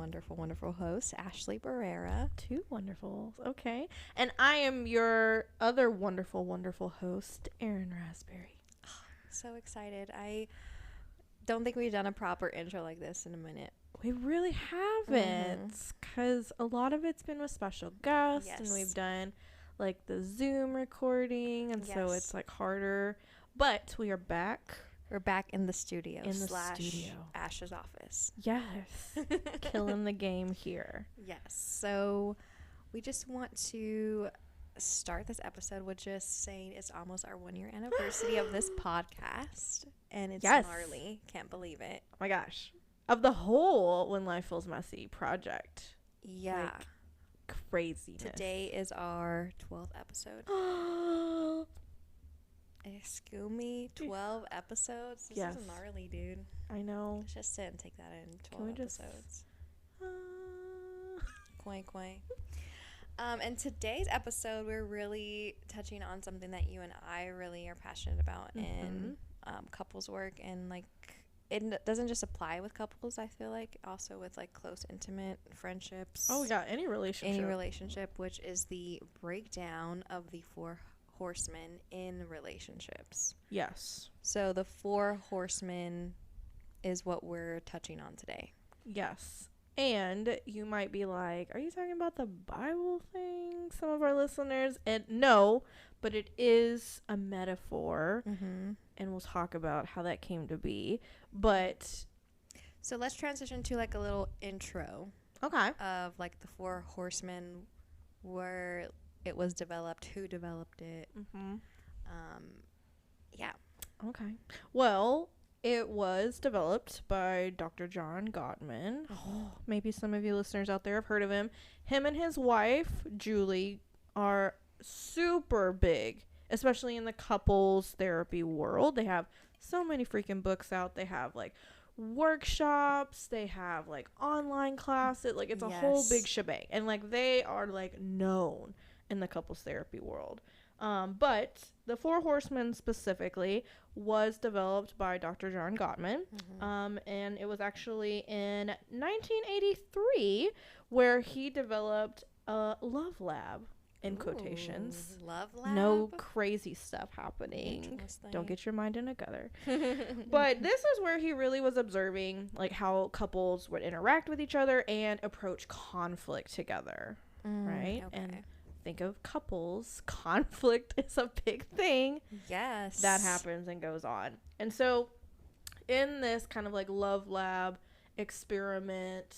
wonderful, wonderful host, Ashley Barrera. 2 wonderfuls. Okay. And I am your other wonderful, wonderful host, Erin Raspberry. So excited. I don't think we've done a proper intro like this in a minute. We really haven't, because a lot of it's been with special guests, and we've done like the Zoom recording, and so it's like harder. But we are back. We're back in the studio. Studio. Ash's office. Yes. Killing the game here. Yes. So we just want to start this episode with just saying it's almost our 1-year anniversary of this podcast. And it's gnarly. Can't believe it. Oh my gosh. Of the whole When Life Feels Messy project. Yeah. Like, craziness. Today is our 12th episode. Excuse me, 12 episodes? This is gnarly, dude. I know. Let's just sit and take that in. 12 episodes. Quay, quay. And today's episode, we're really touching on something that you and I really are passionate about in couples work. And, like, it doesn't just apply with couples, I feel like. Also with, like, close, intimate friendships. Oh, yeah, any relationship. Any relationship, which is the breakdown of the Four Horsemen in relationships. Yes. So the Four Horsemen is what we're touching on today. Yes. And you might be like, are you talking about the Bible thing? Some of our listeners. And no, but it is a metaphor. And we'll talk about how that came to be. But so let's transition to like a little intro. Okay. Of like the Four Horsemen, where it was developed, who developed it. Yeah. Okay. Well, it was developed by Dr. John Gottman. Maybe some of you listeners out there have heard of him. Him and his wife, Julie, are super big, especially in the couples therapy world. They have so many freaking books out. They have like workshops. They have like online classes. Like it's a whole big shebang. And like they are like known in the couples therapy world. But the Four Horsemen specifically was developed by Dr. John Gottman. And it was actually in 1983 where he developed a love lab, in quotations. Love lab? No crazy stuff happening. Don't get your mind in a gutter. But this is where he really was observing like how couples would interact with each other and approach conflict together. Right? Okay. And think of couples, conflict is a big thing. Yes. That happens and goes on. And so in this kind of like love lab experiment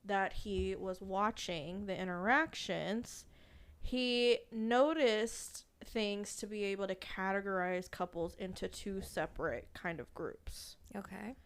that he was watching, the interactions, he noticed things to be able to categorize couples into 2 separate kind of groups. Okay.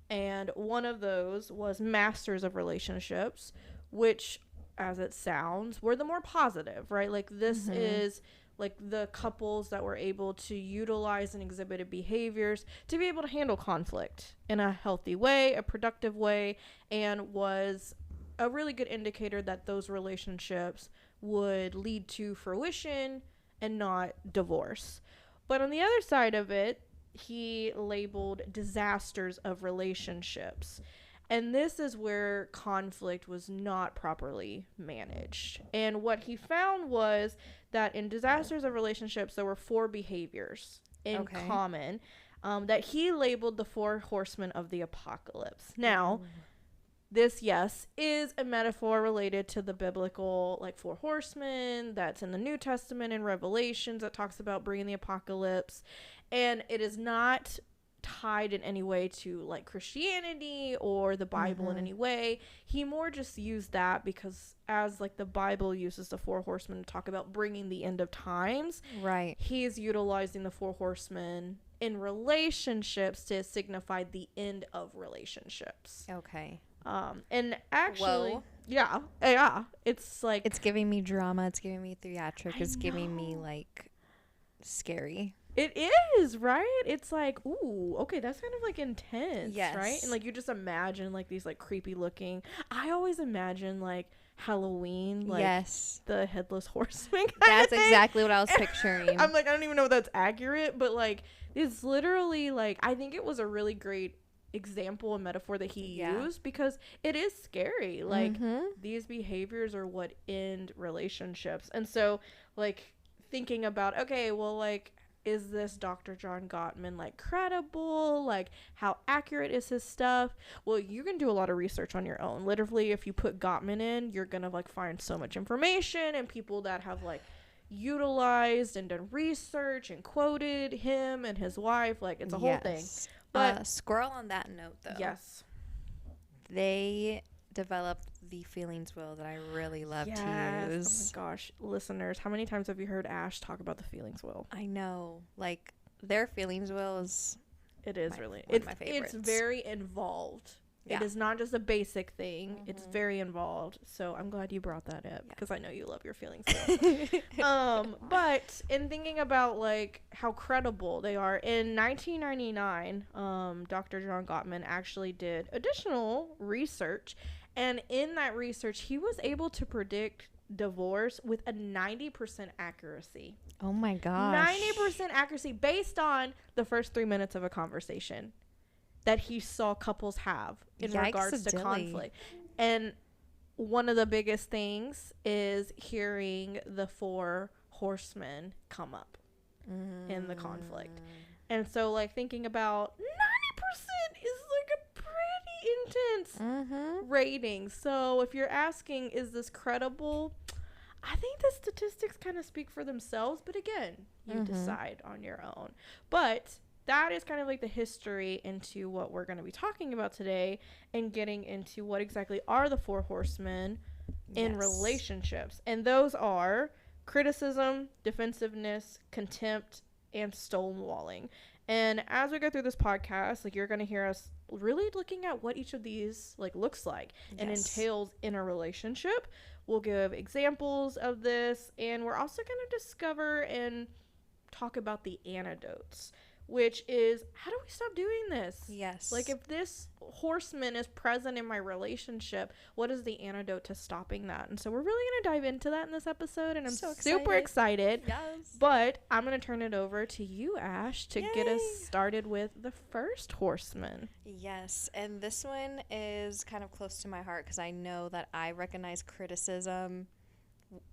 And one of those was masters of relationships, which, as it sounds, were the more positive, right? Like this is like the couples that were able to utilize and exhibited behaviors to be able to handle conflict in a healthy way, a productive way, and was a really good indicator that those relationships would lead to fruition and not divorce. But on the other side of it, he labeled disasters of relationships. And this is where conflict was not properly managed. And what he found was that in disasters of relationships, there were 4 behaviors in common that he labeled the 4 horsemen of the apocalypse. Now, this, yes, is a metaphor related to the biblical, like, 4 horsemen that's in the New Testament and Revelations that talks about bringing the apocalypse. And it is not tied in any way to like Christianity or the Bible in any way. He more just used that because as like the Bible uses the 4 horsemen to talk about bringing the end of times, right, he's utilizing the 4 horsemen in relationships to signify the end of relationships. Okay. And actually, yeah, it's like, it's giving me drama, it's giving me theatric, it's giving me like scary. It is, right? It's like, ooh, okay, that's kind of like intense, right? And like you just imagine like these like creepy looking. I always imagine like Halloween, like the headless horseman. That's exactly what I was picturing. I'm like, I don't even know if that's accurate, but like it's literally like I think it was a really great example and metaphor that he used, because it is scary. Like, these behaviors are what end relationships. And so, like, thinking about, okay, well, like, is this Dr. John Gottman, like, credible? Like, how accurate is his stuff? Well, you can do a lot of research on your own. Literally, if you put Gottman in, you're gonna, like, find so much information and people that have, like, utilized and done research and quoted him and his wife. Like, it's a whole thing. But squirrel on that note, though. Yes. They developed the feelings wheel that I really love to use. Oh my gosh, listeners, how many times have you heard Ash talk about the feelings wheel? I know. Like, their feelings wheel is... It is really... one of my favorites. It's very involved. Yeah. It is not just a basic thing. It's very involved. So I'm glad you brought that up, because I know you love your feelings. But in thinking about, like, how credible they are, in 1999, Dr. John Gottman actually did additional research. And in that research, he was able to predict divorce with a 90% accuracy. Oh my gosh. 90% accuracy based on the first 3 minutes of a conversation that he saw couples have in regards to conflict. And one of the biggest things is hearing the Four Horsemen come up in the conflict. And so, like, thinking about 90% is like a pretty intense rating. So if you're asking, is this credible? I think the statistics kind of speak for themselves, but again, you decide on your own. But that is kind of like the history into what we're going to be talking about today, and getting into what exactly are the Four Horsemen in relationships. And those are criticism, defensiveness, contempt, and stonewalling. And as we go through this podcast, like, you're going to hear us really looking at what each of these, like, looks like and entails in a relationship. We'll give examples of this, and we're also going to discover and talk about the antidotes, which is, how do we stop doing this? Yes. Like, if this horseman is present in my relationship, what is the antidote to stopping that? And so we're really going to dive into that in this episode, and I'm super excited. Yes. But I'm going to turn it over to you, Ash, to get us started with the first horseman. Yes. And this one is kind of close to my heart, because I know that I recognize criticism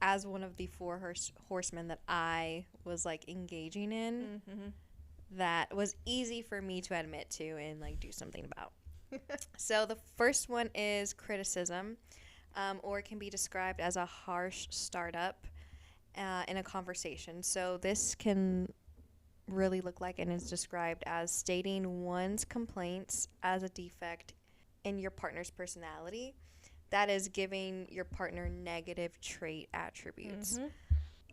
as one of the four horsemen that I was, like, engaging in. That was easy for me to admit to and, like, do something about. So the first one is criticism, or it can be described as a harsh startup in a conversation. So this can really look like, and is described as stating one's complaints as a defect in your partner's personality. That is giving your partner negative trait attributes.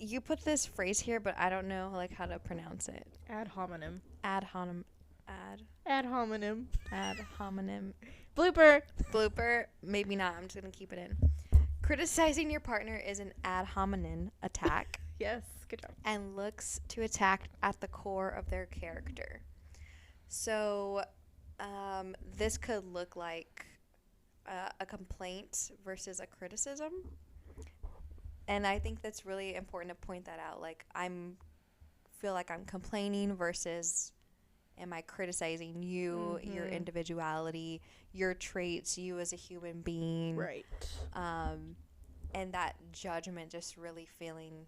You put this phrase here, but I don't know, like, how to pronounce it. Ad hominem. Ad hominem. Blooper. Maybe not. I'm just going to keep it in. Criticizing your partner is an ad hominem attack. Yes, good job. And looks to attack at the core of their character. So this could look like a complaint versus a criticism. And I think that's really important to point that out. Like, feel like I'm complaining versus am I criticizing you, your individuality, your traits, you as a human being. Right. And that judgment just really feeling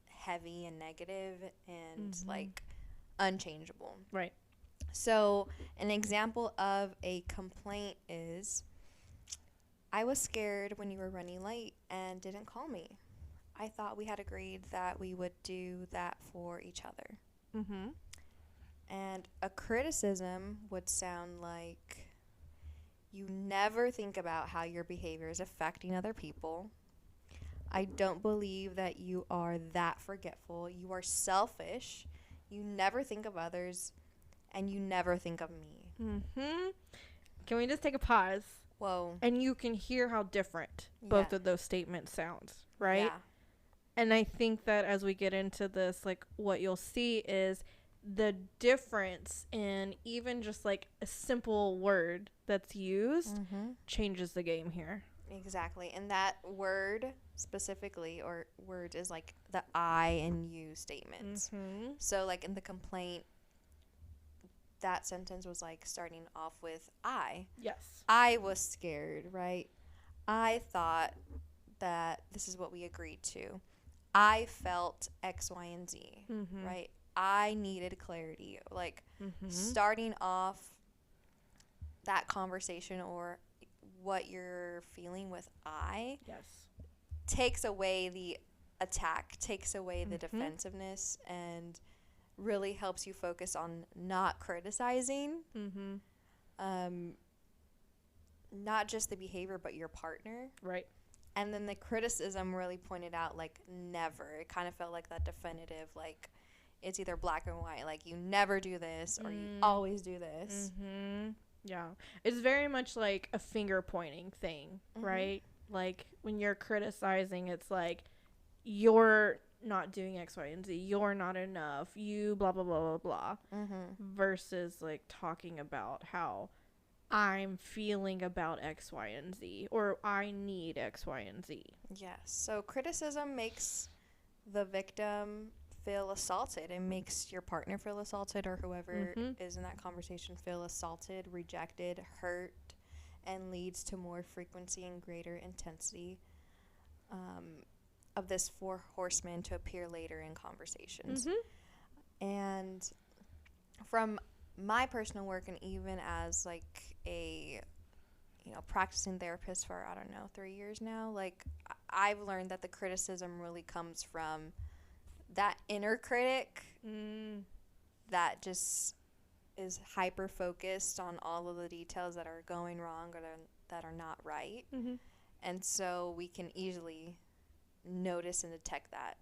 heavy and negative and, like, unchangeable. Right. So an example of a complaint is, I was scared when you were running late and didn't call me. I thought we had agreed that we would do that for each other. And a criticism would sound like, you never think about how your behavior is affecting other people. I don't believe that you are that forgetful. You are selfish. You never think of others, and you never think of me. Can we just take a pause? Whoa. And you can hear how different both of those statements sound, right? Yeah. And I think that as we get into this, like, what you'll see is the difference in even just, like, a simple word that's used changes the game here. Exactly. And that word specifically, or word, is like the I and you statements. So, like, in the complaint, that sentence was like starting off with I. Yes. I was scared, right? I thought that this is what we agreed to. I felt X, Y, and Z, right? I needed clarity. Like, starting off that conversation or what you're feeling with I takes away the attack, takes away the defensiveness, and really helps you focus on not criticizing not just the behavior but your partner, right? And then the criticism really pointed out like never. It kind of felt like that definitive, like it's either black and white, like you never do this or you always do this. Yeah, it's very much like a finger pointing thing, right? Like when you're criticizing, it's like you're not doing X, Y, and Z. You're not enough. You blah, blah, blah, blah, blah. Versus like talking about how I'm feeling about X, Y, and Z. Or I need X, Y, and Z. Yes. So criticism makes the victim feel assaulted. It makes your partner feel assaulted or whoever is in that conversation feel assaulted, rejected, hurt, and leads to more frequency and greater intensity of this Four Horsemen to appear later in conversations. And from my personal work, and even as like a practicing therapist for 3 years now, like I've learned that the criticism really comes from that inner critic that just is hyper focused on all of the details that are going wrong or that are not right. And so we can easily notice and detect that.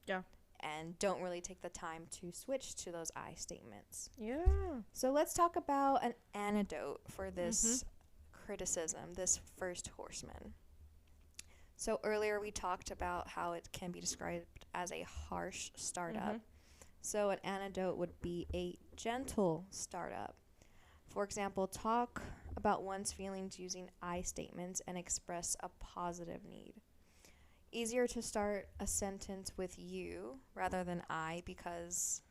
Yeah. And don't really take the time to switch to those I statements. Yeah. So let's talk about an antidote for this criticism, this first horseman. So earlier we talked about how it can be described as a harsh startup. So an antidote would be a gentle startup. For example, talk about one's feelings using I statements and express a positive need. Easier to start a sentence with you rather than I because,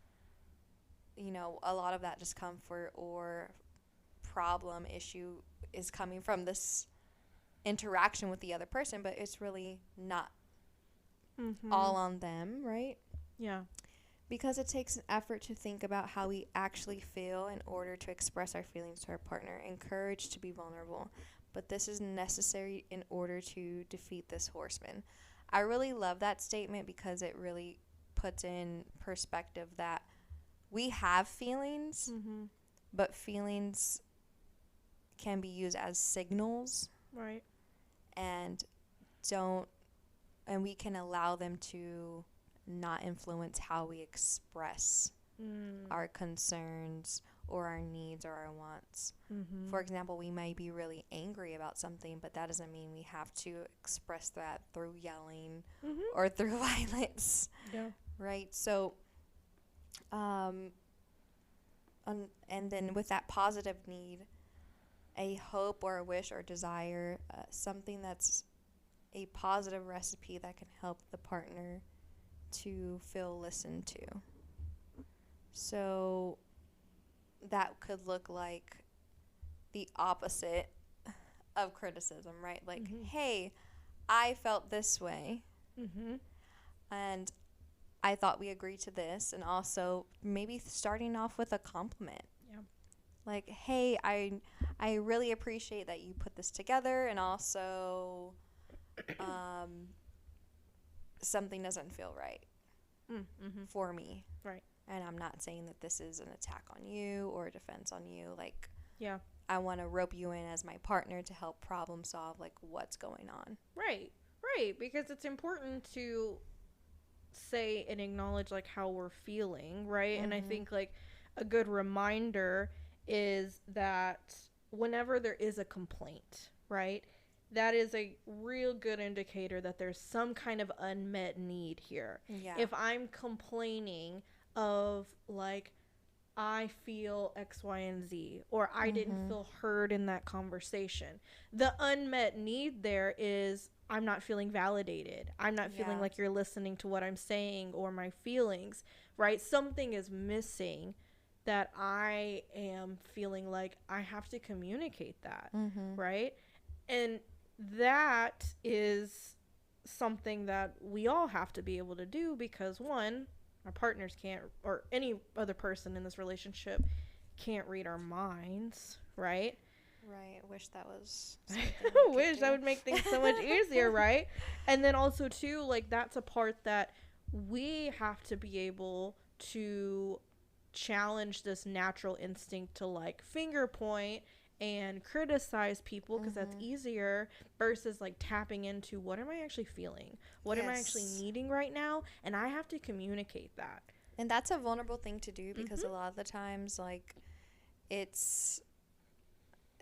a lot of that discomfort or problem issue is coming from this interaction with the other person, but it's really not all on them, right? Yeah. Because it takes an effort to think about how we actually feel in order to express our feelings to our partner. Encourage to be vulnerable. But this is necessary in order to defeat this horseman. I really love that statement because it really puts in perspective that we have feelings, but feelings can be used as signals. Right. And we can allow them to not influence how we express our concerns or our needs or our wants. For example, we may be really angry about something, but that doesn't mean we have to express that through yelling or through violence. Yeah. Right? So, and then with that positive need, a hope or a wish or desire, something that's a positive recipe that can help the partner to feel listened to. So that could look like the opposite of criticism, right? Like, hey, I felt this way, and I thought we agreed to this, and also maybe starting off with a compliment. Yeah. Like, hey, I really appreciate that you put this together, and also something doesn't feel right for me. Right. And I'm not saying that this is an attack on you or a defense on you. Like, yeah, I want to rope you in as my partner to help problem solve, like, what's going on. Right. Because it's important to say and acknowledge, like, how we're feeling, right? And I think, like, a good reminder is that whenever there is a complaint, right, that is a real good indicator that there's some kind of unmet need here. Yeah. If I'm complaining of, like, I feel X, Y, and Z, or I didn't feel heard in that conversation, the unmet need there is I'm not feeling validated. I'm not feeling like you're listening to what I'm saying or my feelings, right? Something is missing that I am feeling like I have to communicate that, right? And that is something that we all have to be able to do, because one, our partners can't, or any other person in this relationship can't read our minds, right? Right. I wish that was I wish that would make things so much easier, right? And then also too, like, that's a part that we have to be able to challenge this natural instinct to, like, finger point and criticize people, because that's easier, versus like tapping into what am I actually feeling, what am I actually needing right now, and I have to communicate that. And that's a vulnerable thing to do, because a lot of the times, like, it's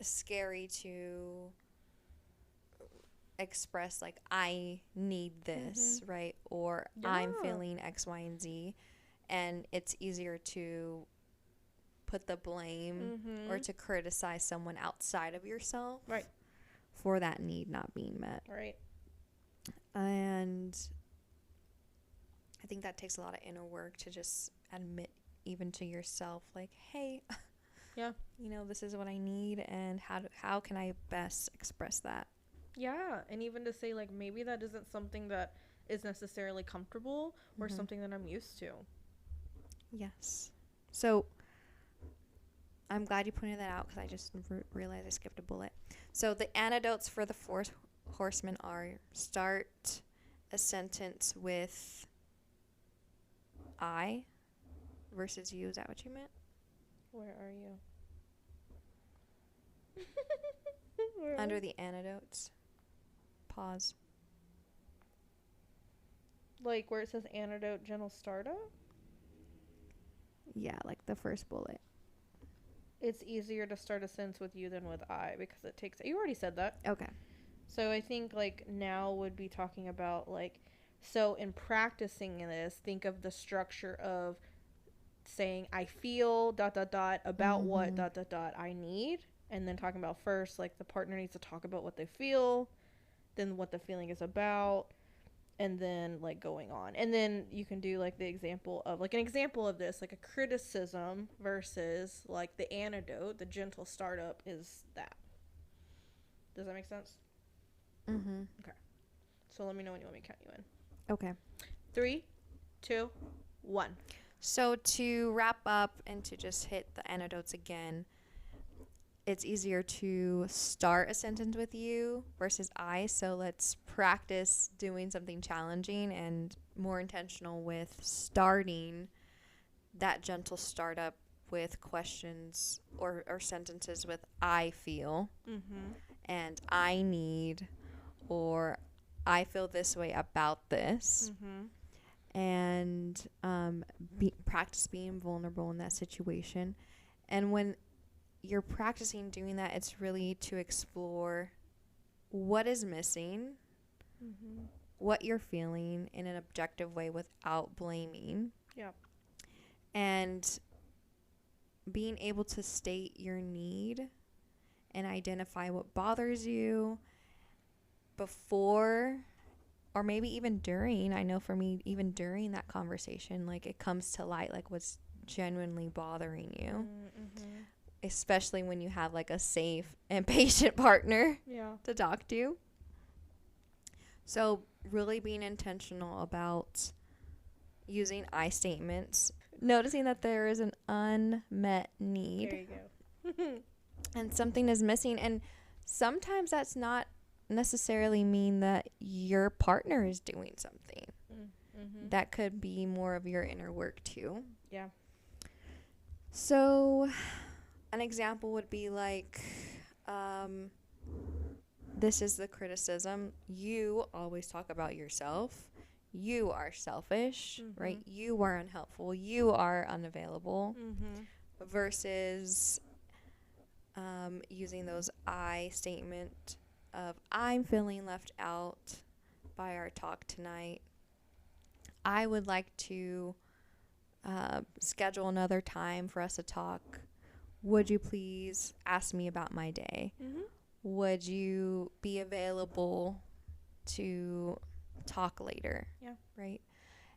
scary to express, like, I need this, right? Or I'm feeling X, Y, and Z. And it's easier to put the blame or to criticize someone outside of yourself, right, for that need not being met. Right. And I think that takes a lot of inner work to just admit, even to yourself, like, hey, yeah, you know, this is what I need, and how can I best express that? Yeah. And even to say, like, maybe that isn't something that is necessarily comfortable or something that I'm used to. Yes. So I'm glad you pointed that out, because I just realized I skipped a bullet. So the antidotes for the Four Horsemen are: start a sentence with I versus you. Is that what you meant? Where are you? Under the antidotes. Pause. Like where it says antidote, gentle startup? Yeah, like the first bullet. It's easier to start a sentence with you than with I, because it takes... You already said that. Okay. So I think, like, now would be talking about, like... So in practicing this, think of the structure of saying, I feel, ... about what, ... I need. And then talking about first, like, the partner needs to talk about what they feel, then what the feeling is about, and then, like, going on. And then you can do, like, the example of, like, an example of this, like a criticism versus, like, the antidote, the gentle startup is that. Does that make sense? Okay. So let me know when you want me to count you in. Okay. 3, 2, 1. So to wrap up and to just hit the antidotes again, it's easier to start a sentence with you versus I. So let's practice doing something challenging and more intentional with starting that gentle startup with questions or sentences with I feel and I need, or I feel this way about this. And practice being vulnerable in that situation. And when you're practicing doing that, it's really to explore what is missing, what you're feeling in an objective way without blaming. Yep. And being able to state your need and identify what bothers you before, or maybe even during. I know for me, even during that conversation, like, it comes to light, like, what's genuinely bothering you. Especially when you have, like, a safe and patient partner to talk to. So really being intentional about using I statements, noticing that there is an unmet need. There you go. And something is missing. And sometimes that's not necessarily mean that your partner is doing something. That could be more of your inner work too. Yeah. So an example would be like, this is the criticism. You always talk about yourself. You are selfish, right? You are unhelpful. You are unavailable. Versus using those I statement of, I'm feeling left out by our talk tonight. I would like to schedule another time for us to talk. Would you please ask me about my day? Would you be available to talk later? Yeah. Right?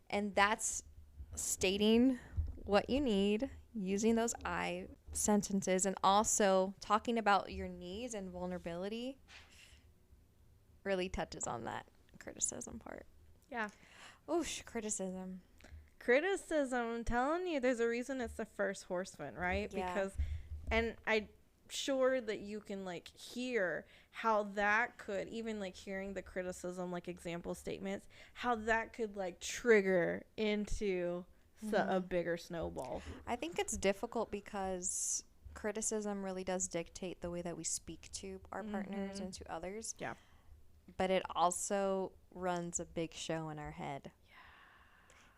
And that's stating what you need. using those I sentences and also talking about your needs and vulnerability really touches on that criticism part. Yeah. Oosh, criticism. I'm telling you, there's a reason it's the first horseman, right? Yeah. Because, and I'm sure that you can like hear how that could, even like hearing the criticism, like example statements, how that could like trigger into a bigger snowball. I think it's difficult because criticism really does dictate the way that we speak to our partners and to others. Yeah. But it also runs a big show in our head.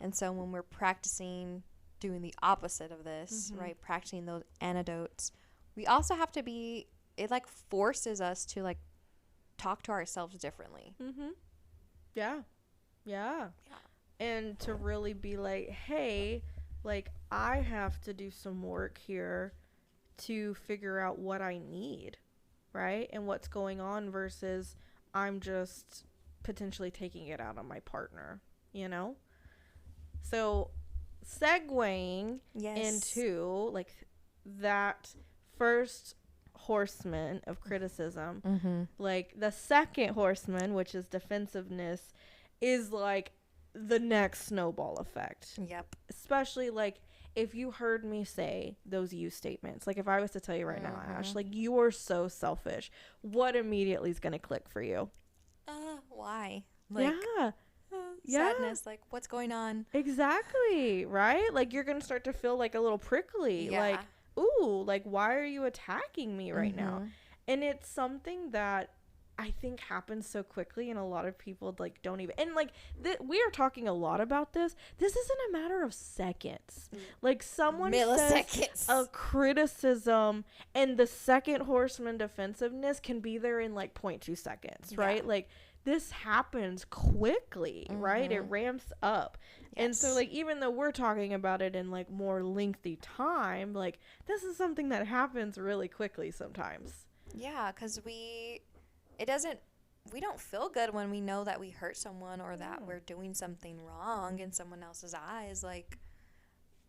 And so when we're practicing doing the opposite of this, right, practicing those antidotes, we also have to be, it like forces us to like talk to ourselves differently. Yeah. And to really be like, hey, like I have to do some work here to figure out what I need, right? And what's going on versus I'm just potentially taking it out on my partner, you know? So segueing into like that first horseman of criticism, like the second horseman, which is defensiveness, is like the next snowball effect. Yep. Especially like if you heard me say those you statements, like if I was to tell you right now, Ash, like you are so selfish, what immediately is going to click for you? Why? Like, sadness, like what's going on? Exactly, right? Like you're gonna start to feel like a little prickly, like, ooh, like why are you attacking me right now? And it's something that I think happens so quickly, and a lot of people like don't even, and like we are talking a lot about this isn't a matter of seconds. Like someone says a criticism and the second horseman defensiveness can be there in like 0.2 seconds, right? Like this happens quickly, right? It ramps up. And so like even though we're talking about it in like more lengthy time, like this is something that happens really quickly sometimes. Yeah, because we don't feel good when we know that we hurt someone or that we're doing something wrong in someone else's eyes. Like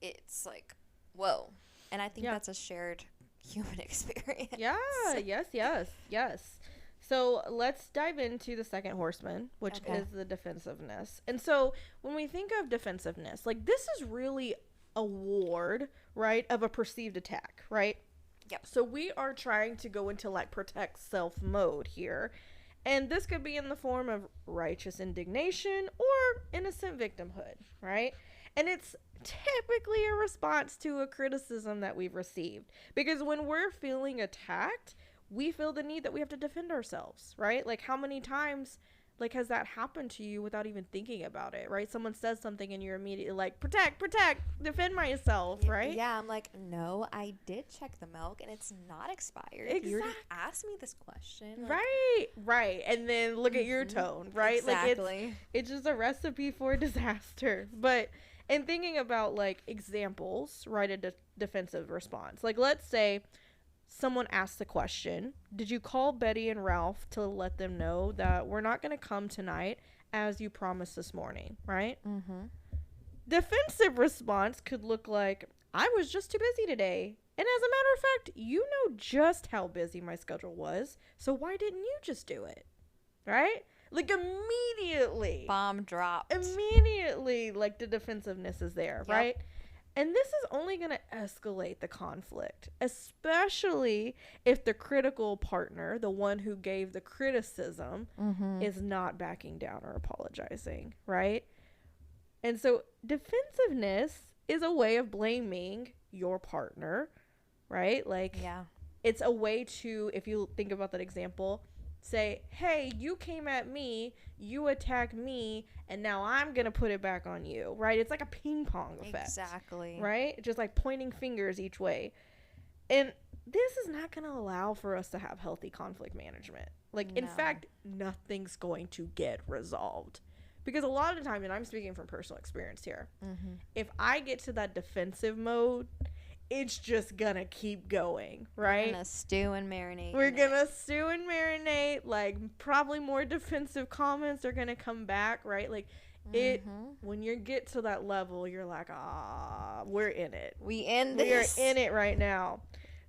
it's like, whoa. And I think that's a shared human experience. Yeah, yes. So let's dive into the second horseman, which is the defensiveness. And so when we think of defensiveness, like this is really a ward, right, of a perceived attack, right? Yep. So we are trying to go into like protect self mode here. And this could be in the form of righteous indignation or innocent victimhood, right? And it's typically a response to a criticism that we've received. Because when we're feeling attacked, we feel the need that we have to defend ourselves, right? Like how many times like has that happened to you without even thinking about it, right? Someone says something and you're immediately like, protect, defend myself, right? Yeah, I'm like, no, I did check the milk and it's not expired. Exactly. You already asked me this question. Like, right. And then look at your tone, right? Exactly. Like it's just a recipe for disaster. But in thinking about like examples, right, a defensive response. Like let's say someone asks the question, did you call Betty and Ralph to let them know that we're not going to come tonight as you promised this morning, right? Defensive response could look like, I was just too busy today. And as a matter of fact, you know just how busy my schedule was. So why didn't you just do it? Right? Like immediately. Bomb dropped. Immediately, like the defensiveness is there, right? And this is only going to escalate the conflict, especially if the critical partner, the one who gave the criticism, is not backing down or apologizing, right? And so defensiveness is a way of blaming your partner, right? Like, it's a way to, if you think about that example, say, hey, you came at me, you attacked me, and now I'm going to put it back on you, right? It's like a ping pong effect. Exactly. Right? Just like pointing fingers each way. And this is not going to allow for us to have healthy conflict management. Like, in fact, nothing's going to get resolved. Because a lot of the time, and I'm speaking from personal experience here, if I get to that defensive mode, it's just gonna keep going, right? We're gonna stew and marinate. Like probably more defensive comments are gonna come back, right? Like When you get to that level, you're like, we're in it. We are in it right now.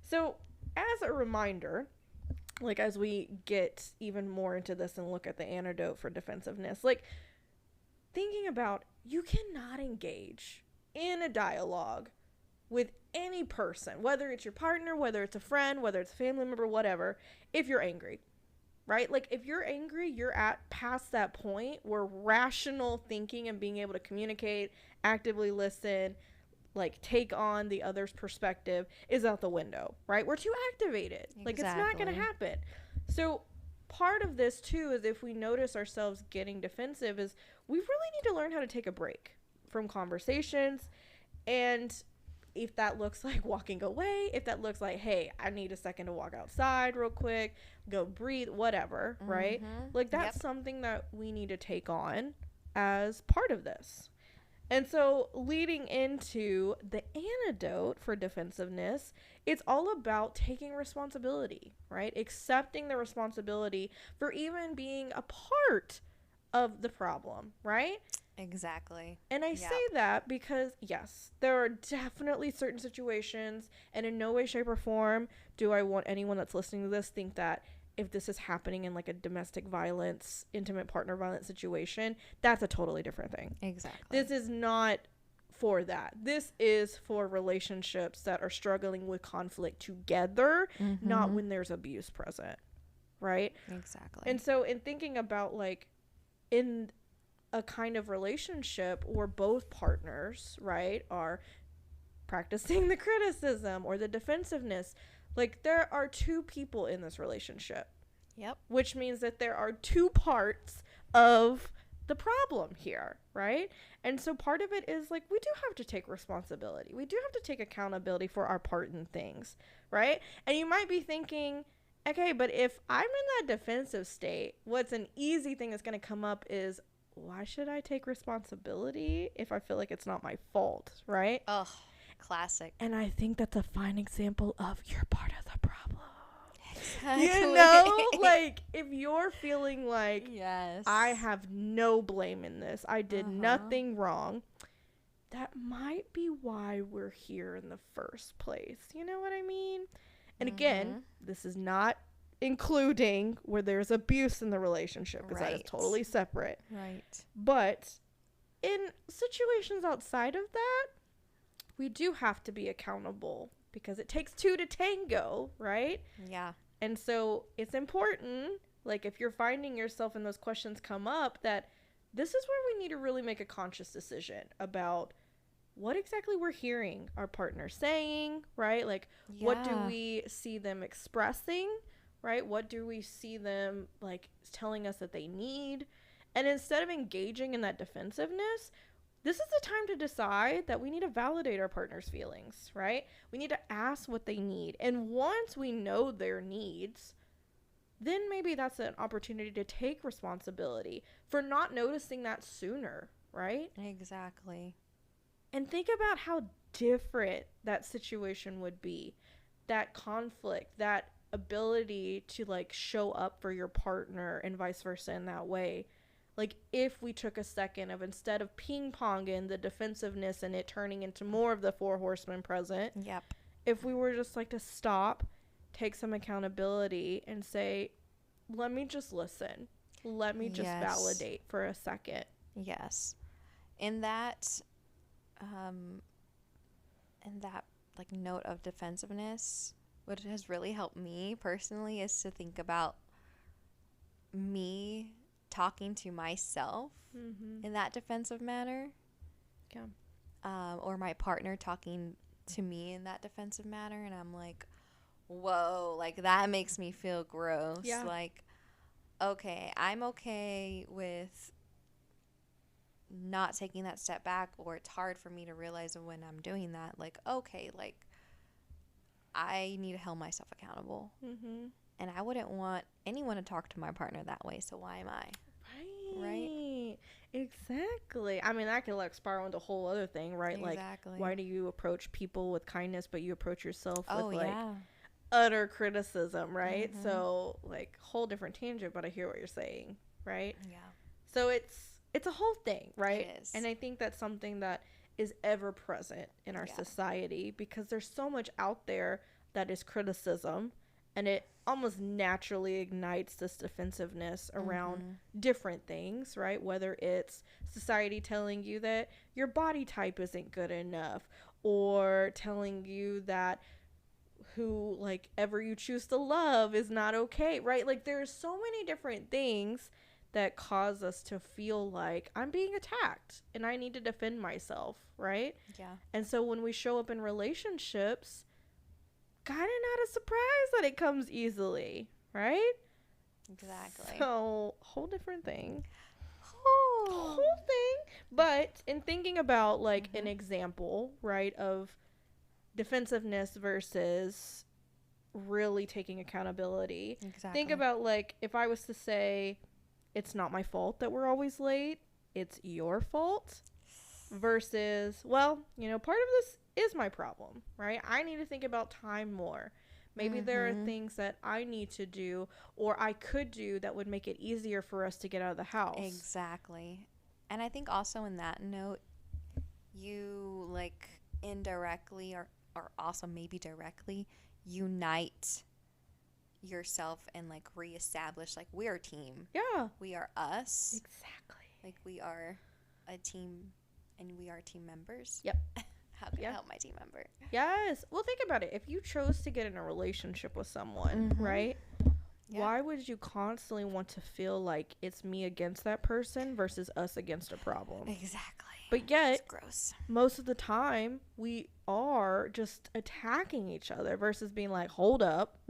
So as a reminder, like, as we get even more into this and look at the antidote for defensiveness, like, thinking about, you cannot engage in a dialogue with any person, whether it's your partner, whether it's a friend, whether it's a family member, whatever, if you're angry. Right? Like, if you're angry, you're at past that point where rational thinking and being able to communicate, actively listen, like, take on the other's perspective is out the window, right? We're too activated. Exactly. Like, it's not going to happen. So part of this too is, if we notice ourselves getting defensive, is we really need to learn how to take a break from conversations. And if that looks like walking away, if that looks like, hey, I need a second to walk outside real quick, go breathe, whatever, right? Like, that's something that we need to take on as part of this. And so leading into the antidote for defensiveness, it's all about taking responsibility, right? Accepting the responsibility for even being a part of the problem, right? Exactly. And I say that because, yes, there are definitely certain situations, and in no way, shape, or form do I want anyone that's listening to this think that if this is happening in, like, a domestic violence, intimate partner violence situation, that's a totally different thing. Exactly. This is not for that. This is for relationships that are struggling with conflict together, not when there's abuse present, right? Exactly. And so in thinking about, like, in a kind of relationship where both partners, right, are practicing the criticism or the defensiveness, like, there are two people in this relationship. Yep. Which means that there are two parts of the problem here, right? And so part of it is, like, we do have to take responsibility. We do have to take accountability for our part in things, right? And you might be thinking, okay, but if I'm in that defensive state, what's an easy thing that's going to come up is, why should I take responsibility if I feel like it's not my fault, right? Oh, classic. And I think that's a fine example of, you're part of the problem. Exactly. You know, like, if you're feeling like, yes, I have no blame in this, I did nothing wrong, that might be why we're here in the first place. You know what I mean? And again, this is not including where there's abuse in the relationship, because that is totally separate. Right. But in situations outside of that, we do have to be accountable, because it takes two to tango, right? Yeah. And so it's important, like, if you're finding yourself and those questions come up, that this is where we need to really make a conscious decision about what exactly we're hearing our partner saying, right? Like, what do we see them expressing, right? What do we see them, like, telling us that they need? And instead of engaging in that defensiveness, this is the time to decide that we need to validate our partner's feelings, right? We need to ask what they need. And once we know their needs, then maybe that's an opportunity to take responsibility for not noticing that sooner, right? Exactly. And think about how different that situation would be. That conflict, that ability to, like, show up for your partner and vice versa in that way. Like, if we took a second of, instead of ping-ponging the defensiveness and it turning into more of the Four Horsemen present, if we were just, like, to stop, take some accountability and say, let me just listen. Let me just validate for a second. Yes. In that, like, note of defensiveness, what has really helped me personally is to think about me talking to myself in that defensive manner. Or my partner talking to me in that defensive manner, and I'm like, whoa, like, that makes me feel gross. Like, okay, I'm okay with not taking that step back, or it's hard for me to realize when I'm doing that, like, okay, like, I need to hold myself accountable. And I wouldn't want anyone to talk to my partner that way, so why am I? Right? Exactly. I mean, that could, like, spiral into a whole other thing, right? Exactly. Like, why do you approach people with kindness, but you approach yourself with, like, utter criticism, right? So, like, whole different tangent, but I hear what you're saying, right? Yeah. So it's it's a whole thing, right? It is. And I think that's something that is ever present in our society, because there's so much out there that is criticism, and it almost naturally ignites this defensiveness around different things, right? Whether it's society telling you that your body type isn't good enough, or telling you that who like ever you choose to love is not okay, right? Like there's so many different things that cause us to feel like I'm being attacked and I need to defend myself, right? Yeah. And so when we show up in relationships, kind of not a surprise that it comes easily, right? Exactly. So, whole different thing. Oh. Whole thing. But in thinking about like an example, right, of defensiveness versus really taking accountability. Exactly. Think about like if I was to say, it's not my fault that we're always late, it's your fault, versus, well, you know, part of this is my problem, right? I need to think about time more. Maybe there are things that I need to do or I could do that would make it easier for us to get out of the house. Exactly. And I think also in that note, you like indirectly or also maybe directly unite yourself and like reestablish like we're a team. Yeah. We are us. Exactly. Like we are a team and we are team members. Yep. How can I help my team member? Yes. Well, think about it. If you chose to get in a relationship with someone, right? Yeah. Why would you constantly want to feel like it's me against that person versus us against a problem? Exactly. But yet, it's gross. Most of the time, we are just attacking each other versus being like, hold up.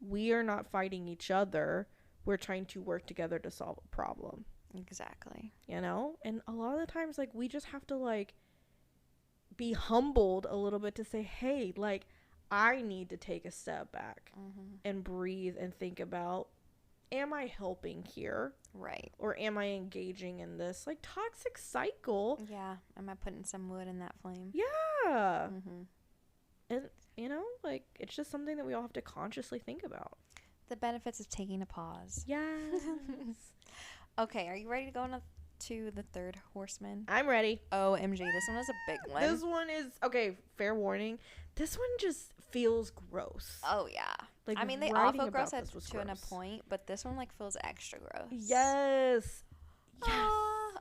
We are not fighting each other. We're trying to work together to solve a problem. Exactly. You know? And a lot of the times, like, we just have to, like, be humbled a little bit to say, hey, like, I need to take a step back and breathe and think about, am I helping here? Right. Or am I engaging in this, like, toxic cycle? Yeah. Am I putting some wood in that flame? Yeah. And, you know, like, it's just something that we all have to consciously think about. The benefits of taking a pause. Yes. Okay. Are you ready to go to the third horseman? I'm ready. OMG. This one is a big one. This one is, okay, fair warning. This one just feels gross. Oh, yeah. Like, I mean, they all feel gross to a point, but this one, like, feels extra gross. Yes. Yes.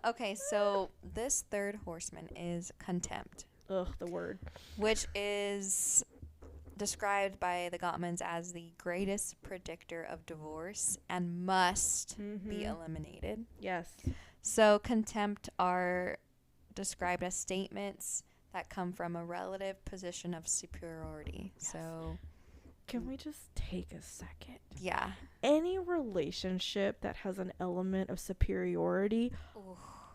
Okay, so this third horseman is contempt. Ugh, the word. Which is described by the Gottmans as the greatest predictor of divorce and must be eliminated. Yes. So contempt are described as statements that come from a relative position of superiority. Yes. So can we just take a second? Yeah. Any relationship that has an element of superiority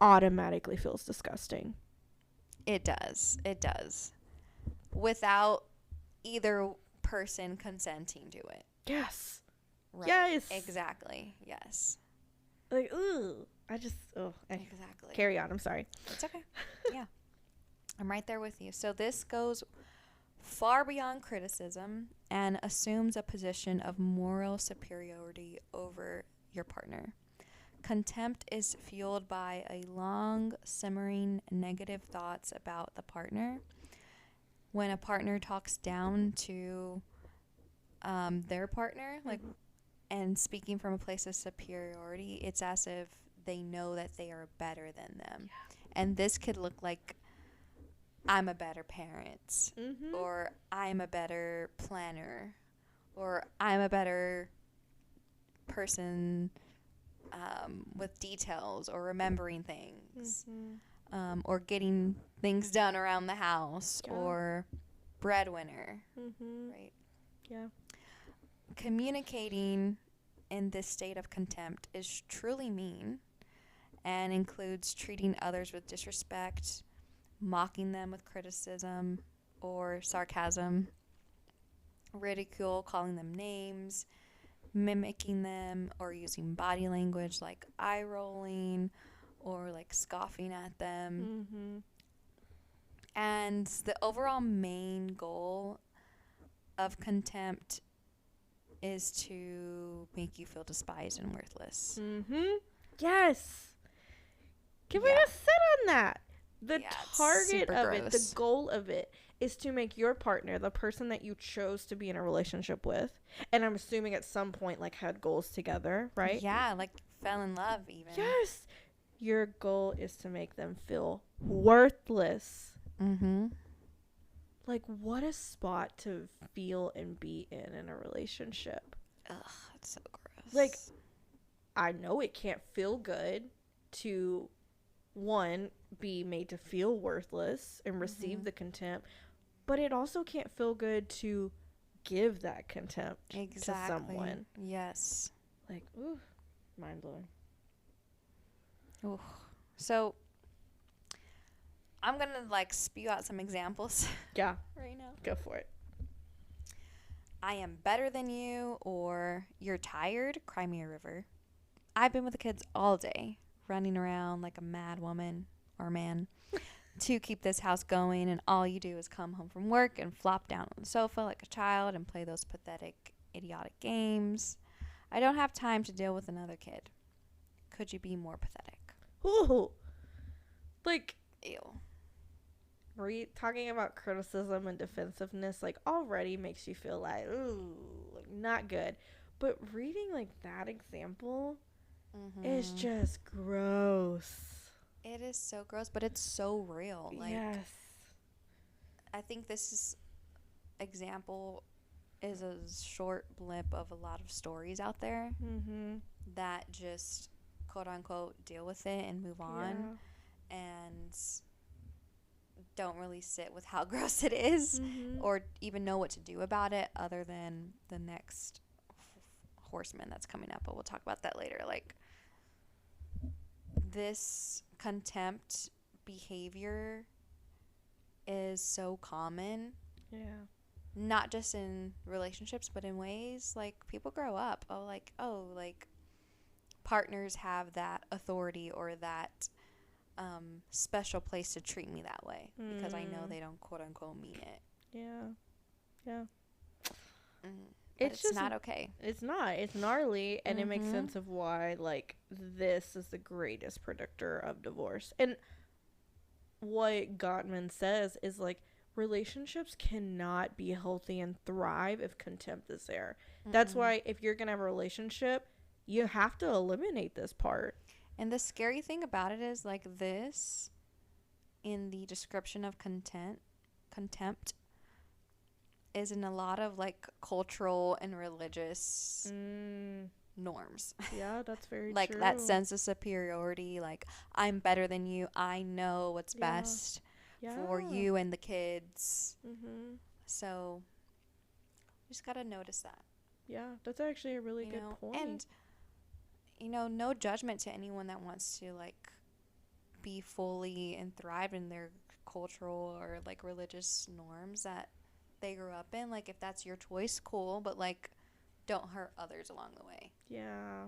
automatically feels disgusting. It does. It does. Without either person consenting to it. Yes. Right. Yes. Exactly. Yes. Like, ooh. Exactly. Carry on. I'm sorry. It's okay. Yeah. I'm right there with you. So this goes far beyond criticism and assumes a position of moral superiority over your partner. Contempt is fueled by a long, simmering negative thoughts about the partner. When a partner talks down to their partner, like, and speaking from a place of superiority, it's as if they know that they are better than them. Yeah. And this could look like, I'm a better parent, or I'm a better planner, or I'm a better person with details or remembering things, or getting things done around the house, or breadwinner, right? Yeah. Communicating in this state of contempt is truly mean and includes treating others with disrespect, mocking them with criticism or sarcasm, ridicule, calling them names, mimicking them, or using body language like eye rolling or like scoffing at them. And the overall main goal of contempt is to make you feel despised and worthless. Yes. Get ready to sit on that. The target of gross. it, the goal of it, is to make your partner, the person that you chose to be in a relationship with, and I'm assuming at some point, like, had goals together, right? Yeah, like, fell in love even. Yes. Your goal is to make them feel worthless. Mm-hmm. Like, what a spot to feel and be in a relationship. Ugh, that's so gross. Like, I know it can't feel good to, one, be made to feel worthless and receive the contempt, but it also can't feel good to give that contempt to someone. Yes. Like, ooh, mind blowing. Ooh. So, I'm going to, like, spew out some examples. Yeah. Right now. Go for it. I am better than you, or you're tired, cry me a river. I've been with the kids all day, running around like a mad woman or man to keep this house going, and all you do is come home from work and flop down on the sofa like a child and play those pathetic, idiotic games. I don't have time to deal with another kid. Could you be more pathetic? Ooh. Like, Ew. Talking about criticism and defensiveness, like, already makes you feel like, ooh, like, not good. But reading, like, that example is just gross. It is so gross, but it's so real. Like, yes. I think this example is a short blip of a lot of stories out there that just, quote unquote, deal with it and move on and don't really sit with how gross it is or even know what to do about it other than the next horseman that's coming up. But we'll talk about that later. Like, this contempt behavior is so common. Yeah. Not just in relationships, but in ways like people grow up. Like partners have that authority or that special place to treat me that way because I know they don't, quote unquote, mean it. Yeah. It's just not okay. It's not. It's gnarly, and it makes sense of why, like, this is the greatest predictor of divorce. And what Gottman says is, like, relationships cannot be healthy and thrive if contempt is there. That's why if you're going to have a relationship, you have to eliminate this part. And the scary thing about it is, like, this, in the description of contempt, is in a lot of, like, cultural and religious norms. Yeah, that's very like, true. that sense of superiority, like, I'm better than you. I know what's best for you and the kids. So, you just got to notice that. Yeah, that's actually a really good point. And, no judgment to anyone that wants to, like, be fully and thrive in their cultural or, like, religious norms that they grew up in. Like, if that's your choice, cool, but, like, don't hurt others along the way. Yeah.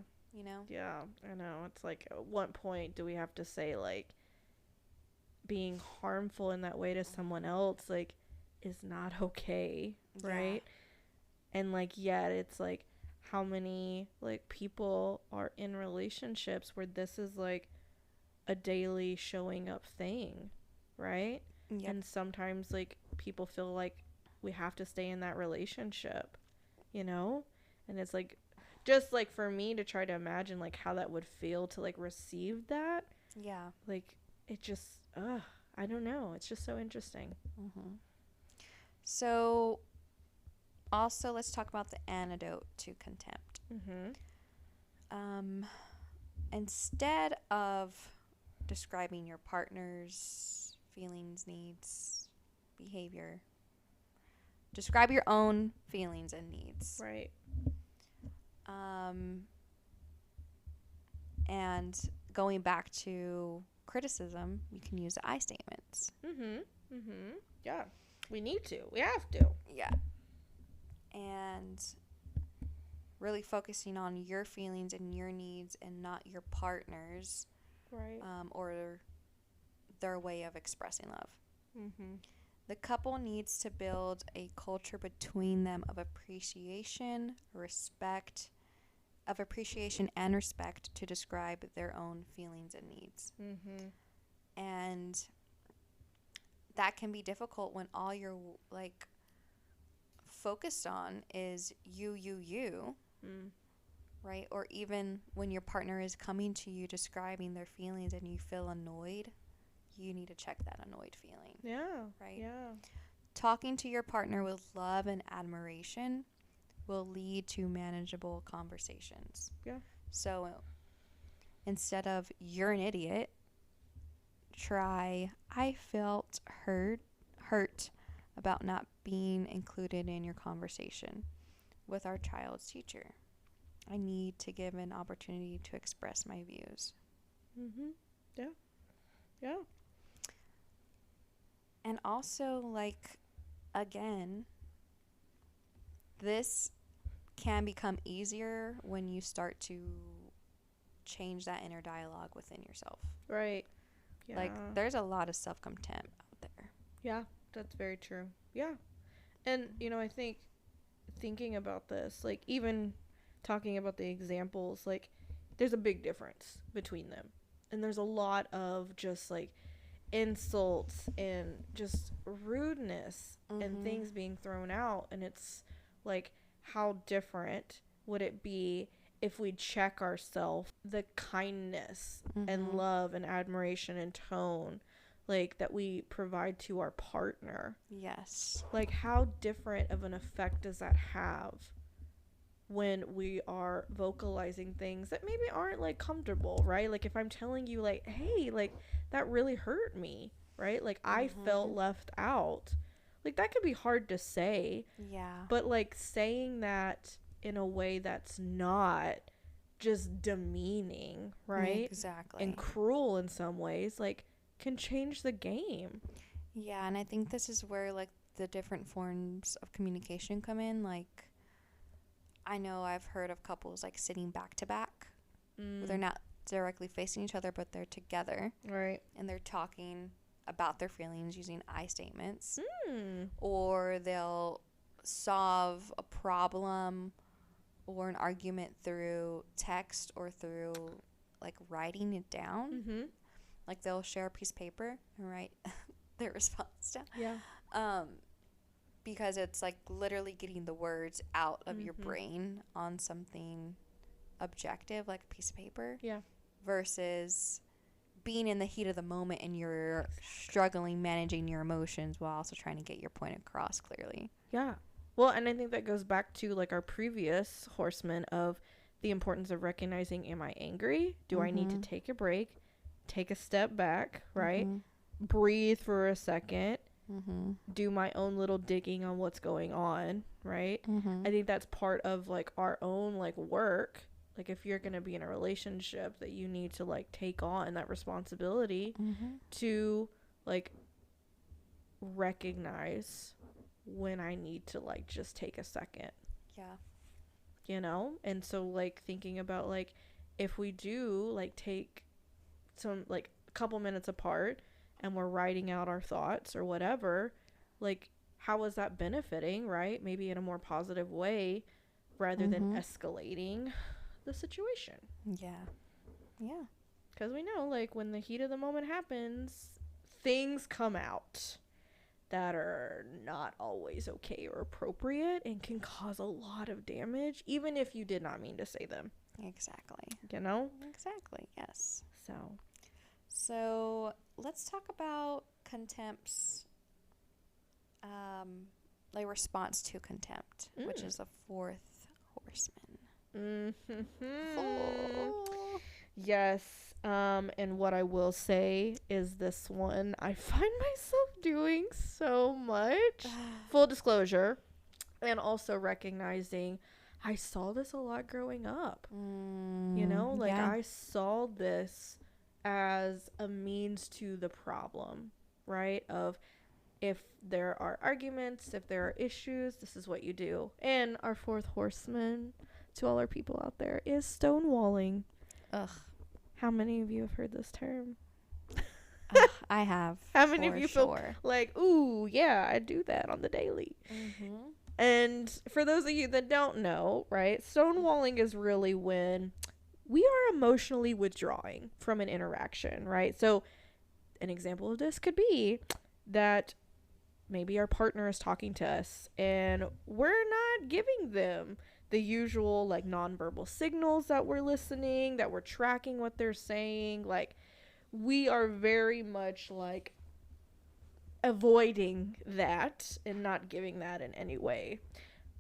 Yeah, I know. It's like, at what point do we have to say, like, being harmful in that way to someone else, like, is not okay, right? And, like, yet it's like, how many, like, people are in relationships where this is, like, a daily showing up thing, right? And sometimes, like, people feel like we have to stay in that relationship, and it's like, just like for me to try to imagine, like, how that would feel to, like, receive that, like, it just I don't know, it's just so interesting. So also let's talk about the antidote to contempt. Instead of describing your partner's feelings, needs, behavior, describe your own feelings and needs. Right. And going back to criticism, you can use the I statements. Yeah. We need to. We have to. Yeah. And really focusing on your feelings and your needs and not your partner's. Right. Or their way of expressing love. The couple needs to build a culture between them of appreciation, respect, of appreciation and respect to describe their own feelings and needs. And that can be difficult when all you're like focused on is you, right? Or even when your partner is coming to you describing their feelings and you feel annoyed, you need to check that annoyed feeling. Yeah. Right? Yeah. Talking to your partner with love and admiration will lead to manageable conversations. Yeah. So instead of "you're an idiot," try "I felt hurt about not being included in your conversation with our child's teacher. I need to give an opportunity to express my views." Yeah. Yeah. And also, like, again, this can become easier when you start to change that inner dialogue within yourself. Right. Yeah. Like, there's a lot of self-contempt out there. Yeah, that's very true. Yeah. And, you know, I think thinking about this, like, even talking about the examples, like, there's a big difference between them. And there's a lot of just, like, insults and just rudeness and things being thrown out. And it's, like, how different would it be if we check ourselves, the kindness and love and admiration and tone, like, that we provide to our partner. Yes. Like, how different of an effect does that have when we are vocalizing things that maybe aren't, like, comfortable, right? Like, if I'm telling you, like, hey, like, that really hurt me, right? Like, I felt left out. Like, that could be hard to say. Yeah. But, like, saying that in a way that's not just demeaning, right? Exactly. And cruel in some ways, like, can change the game. Yeah, and I think this is where, like, the different forms of communication come in. Like, I know I've heard of couples, like, sitting back to back. They're not directly facing each other, but they're together. Right. And they're talking about their feelings using I statements. Or they'll solve a problem or an argument through text or through, like, writing it down. Like, they'll share a piece of paper and write their response down. Yeah. Because it's, like, literally getting the words out of your brain on something objective, like a piece of paper. Yeah. Versus being in the heat of the moment and you're struggling managing your emotions while also trying to get your point across clearly. Yeah. Well, and I think that goes back to, like, our previous horseman of the importance of recognizing, am I angry? Do I need to take a break? Take a step back, right? Breathe for a second. Do my own little digging on what's going on, right? I think that's part of, like, our own, like, work. Like, if you're going to be in a relationship, that you need to, like, take on that responsibility to, like, recognize when I need to, like, just take a second. Yeah. You know? And so, like, thinking about, like, if we do, like, take some, like, a couple minutes apart and we're writing out our thoughts or whatever, like, how is that benefiting, right? Maybe in a more positive way rather than escalating the situation. Yeah. Yeah. Because we know, like, when the heat of the moment happens, things come out that are not always okay or appropriate and can cause a lot of damage, even if you did not mean to say them. Exactly. You know? Exactly. Yes. So, let's talk about contempt's, like, response to contempt, which is the fourth horseman. Oh. Yes. And what I will say is this one I find myself doing so much. Full disclosure. And also recognizing I saw this a lot growing up. You know, like, I saw this as a means to the problem, right? Of, if there are arguments, if there are issues, this is what you do. And our fourth horseman, to all our people out there, is stonewalling. Ugh. How many of you have heard this term? I have. How many of you feel like, ooh, yeah, I do that on the daily? And for those of you that don't know, right, stonewalling is really when we are emotionally withdrawing from an interaction, right? So an example of this could be that maybe our partner is talking to us and we're not giving them the usual like nonverbal signals that we're listening, that we're tracking what they're saying. Like we are very much like avoiding that and not giving that in any way.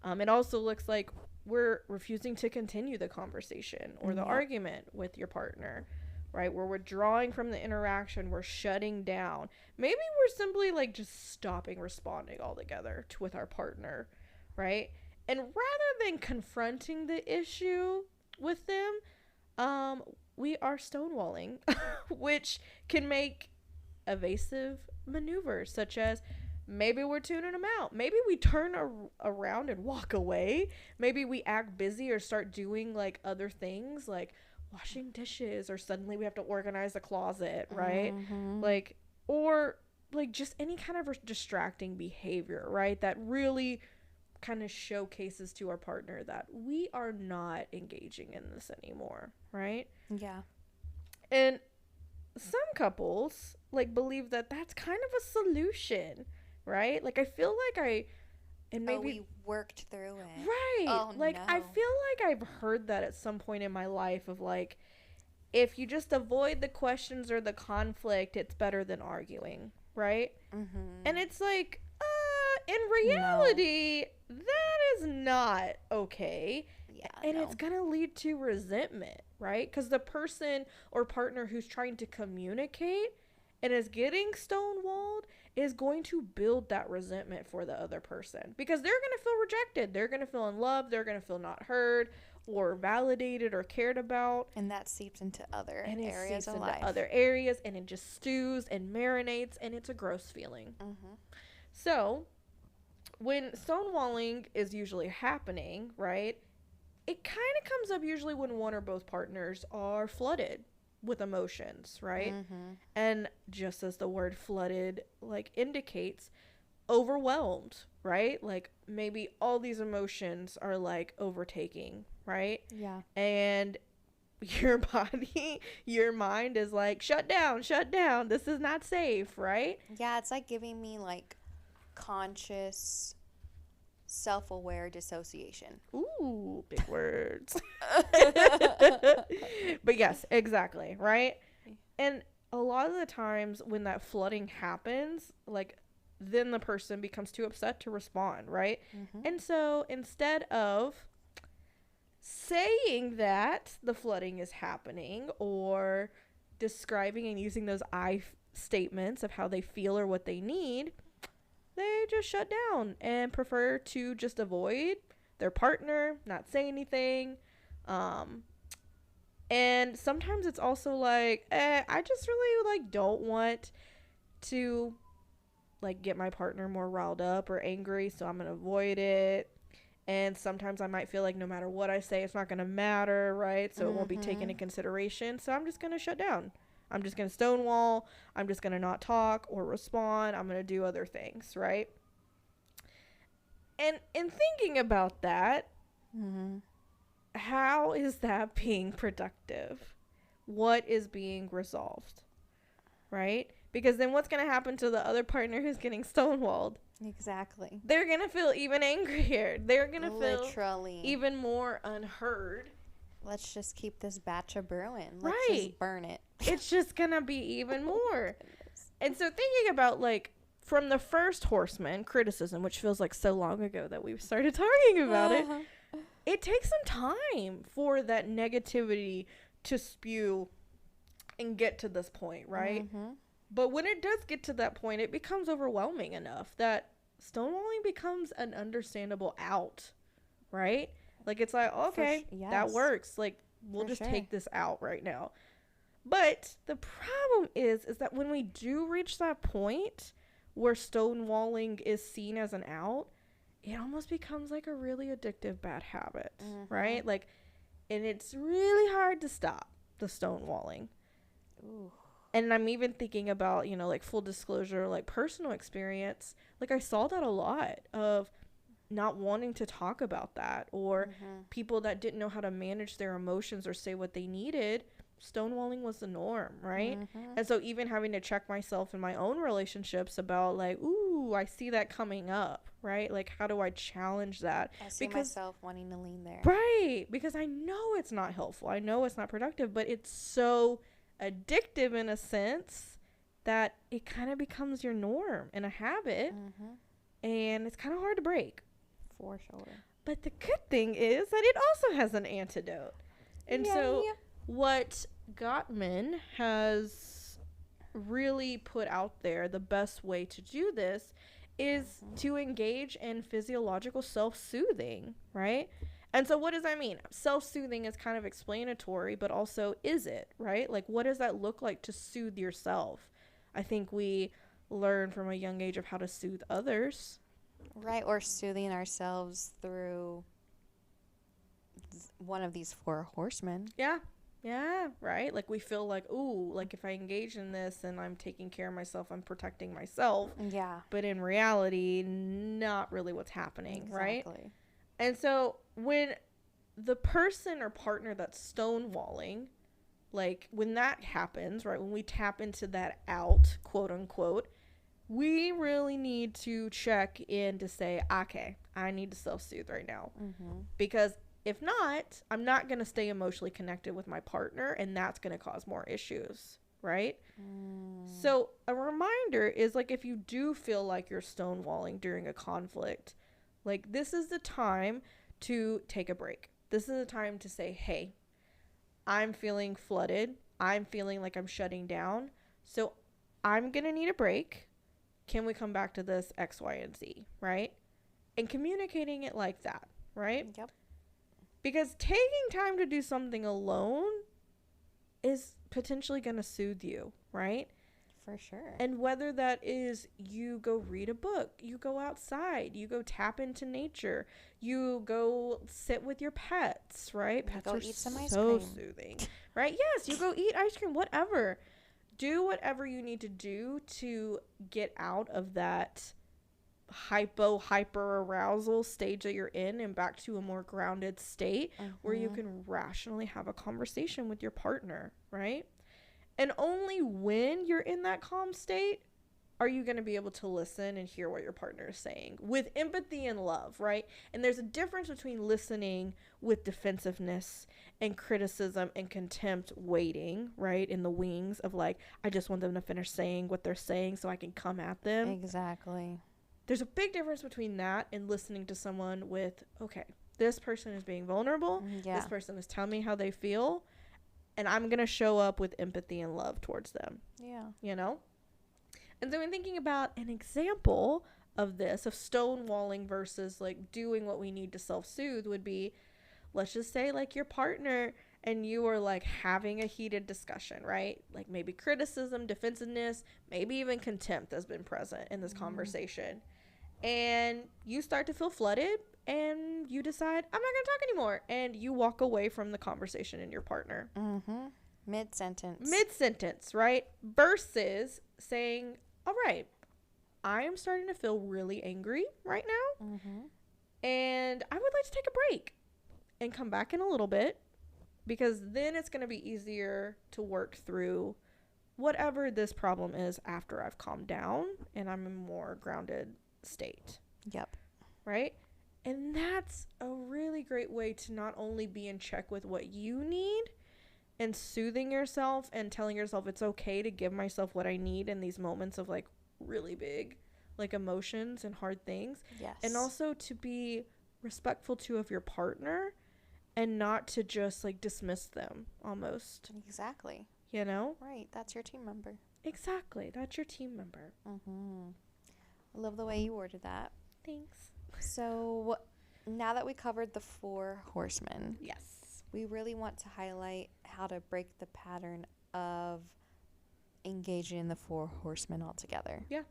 It also looks like we're refusing to continue the conversation or the argument with your partner, right? We're withdrawing from the interaction. We're shutting down. Maybe we're simply like just stopping responding altogether with our partner, right? And rather than confronting the issue with them, we are stonewalling, which can make evasive maneuvers such as maybe we're tuning them out. Maybe we turn around and walk away. Maybe we act busy or start doing like other things like washing dishes, or suddenly we have to organize a closet, right? Like, or like just any kind of distracting behavior, right? That really kind of showcases to our partner that we are not engaging in this anymore, right? Yeah. And some couples like believe that that's kind of a solution, right? Like I feel like we worked through it, right? Oh, like no. I feel like I've heard that at some point in my life of like, if you just avoid the questions or the conflict, it's better than arguing, right? And it's like, in reality, that is not okay. Yeah, and it's gonna lead to resentment, right? Because the person or partner who's trying to communicate and is getting stonewalled is going to build that resentment for the other person, because they're gonna feel rejected, they're gonna feel unloved, they're gonna feel not heard or validated or cared about, and that seeps into other areas of life, other areas, and it just stews and marinates, and it's a gross feeling. So when stonewalling is usually happening, right, it kind of comes up usually when one or both partners are flooded with emotions, right? And just as the word flooded like indicates, overwhelmed, right? Like maybe all these emotions are like overtaking, right? Yeah. And your body, your mind is like, shut down, this is not safe, right? Yeah, it's like giving me like conscious, self-aware dissociation. Ooh, big words. But yes, exactly, right? And a lot of the times when that flooding happens, like then the person becomes too upset to respond, right? And so instead of saying that the flooding is happening or describing and using those I statements of how they feel or what they need, they just shut down and prefer to just avoid their partner, not say anything. And sometimes it's also like, I just really like don't want to like get my partner more riled up or angry, so I'm gonna avoid it. And sometimes I might feel like no matter what I say, it's not gonna matter, right? So it won't be taken into consideration, so I'm just gonna shut down. I'm just going to stonewall. I'm just going to not talk or respond. I'm going to do other things, right? And in thinking about that, how is that being productive? What is being resolved, right? Because then what's going to happen to the other partner who's getting stonewalled? Exactly. They're going to feel even angrier. They're going to feel literally even more unheard. Let's just keep this batch of brewing. Let's just burn it. It's just gonna be even more. And so thinking about like from the first Horseman, criticism, which feels like so long ago that we've started talking about it, it takes some time for that negativity to spew and get to this point, right? But when it does get to that point, it becomes overwhelming enough that stonewalling becomes an understandable out, right? Like, it's like, okay, that works. Like, we'll just take this out right now. But the problem is that when we do reach that point where stonewalling is seen as an out, it almost becomes like a really addictive bad habit, right? Like, and it's really hard to stop the stonewalling. And I'm even thinking about, you know, like full disclosure, like personal experience. Like I saw that a lot of not wanting to talk about that, or people that didn't know how to manage their emotions or say what they needed, stonewalling was the norm, right? And so even having to check myself in my own relationships about like, ooh, I see that coming up, right? Like, how do I challenge that? I see myself wanting to lean there. Right. Because I know it's not helpful. I know it's not productive, but it's so addictive in a sense that it kind of becomes your norm and a habit. And it's kind of hard to break. For sure. But the good thing is that it also has an antidote. And so what Gottman has really put out there, the best way to do this is to engage in physiological self-soothing, right? And so what does that mean? Self-soothing is kind of explanatory, but also is it, right? Like, what does that look like to soothe yourself? I think we learn from a young age of how to soothe others. Right, or soothing ourselves through one of these four horsemen. Yeah, right? Like, we feel like, ooh, like if I engage in this and I'm taking care of myself, I'm protecting myself. Yeah. But in reality, not really what's happening, right? Exactly. And so when the person or partner that's stonewalling, like when that happens, right, when we tap into that out, quote unquote, we really need to check in to say, okay, I need to self-soothe right now. Because if not, I'm not going to stay emotionally connected with my partner, and that's going to cause more issues, right? So a reminder is, like, if you do feel like you're stonewalling during a conflict, like, this is the time to take a break. This is the time to say, hey, I'm feeling flooded. I'm feeling like I'm shutting down. So I'm going to need a break. Can we come back to this X, Y, and Z, right? And communicating it like that, right? Yep. Because taking time to do something alone is potentially going to soothe you, right? For sure. And whether that is you go read a book, you go outside, you go tap into nature, you go sit with your pets, right? Pets go are eat some ice so cream. soothing, right? Yes, you go eat ice cream, whatever. Do whatever you need to do to get out of that hyper arousal stage that you're in and back to a more grounded state where you can rationally have a conversation with your partner, right? And only when you're in that calm state are you going to be able to listen and hear what your partner is saying with empathy and love, right? And there's a difference between listening with defensiveness and criticism and contempt waiting, right, in the wings of like, I just want them to finish saying what they're saying so I can come at them. Exactly. There's a big difference between that and listening to someone with, okay, this person is being vulnerable. Yeah. This person is telling me how they feel. And I'm going to show up with empathy and love towards them. Yeah. You know? And so in thinking about an example of this, of stonewalling versus like doing what we need to self-soothe would be, let's just say like your partner and you are like having a heated discussion, right? Like maybe criticism, defensiveness, maybe even contempt has been present in this conversation. And you start to feel flooded and you decide, I'm not going to talk anymore. And you walk away from the conversation in your partner. Mid-sentence, right? Versus saying, all right, I am starting to feel really angry right now. And I would like to take a break and come back in a little bit, because then it's going to be easier to work through whatever this problem is after I've calmed down and I'm in a more grounded state. Yep. Right? And that's a really great way to not only be in check with what you need and soothing yourself and telling yourself it's okay to give myself what I need in these moments of like really big like emotions and hard things. Yes. And also to be respectful too of your partner and not to just like dismiss them almost. Exactly. You know? Right. That's your team member. Exactly. That's your team member. I love the way you worded that. Thanks. So now that we covered the four horsemen, yes, we really want to highlight how to break the pattern of engaging in the four horsemen altogether. Yeah.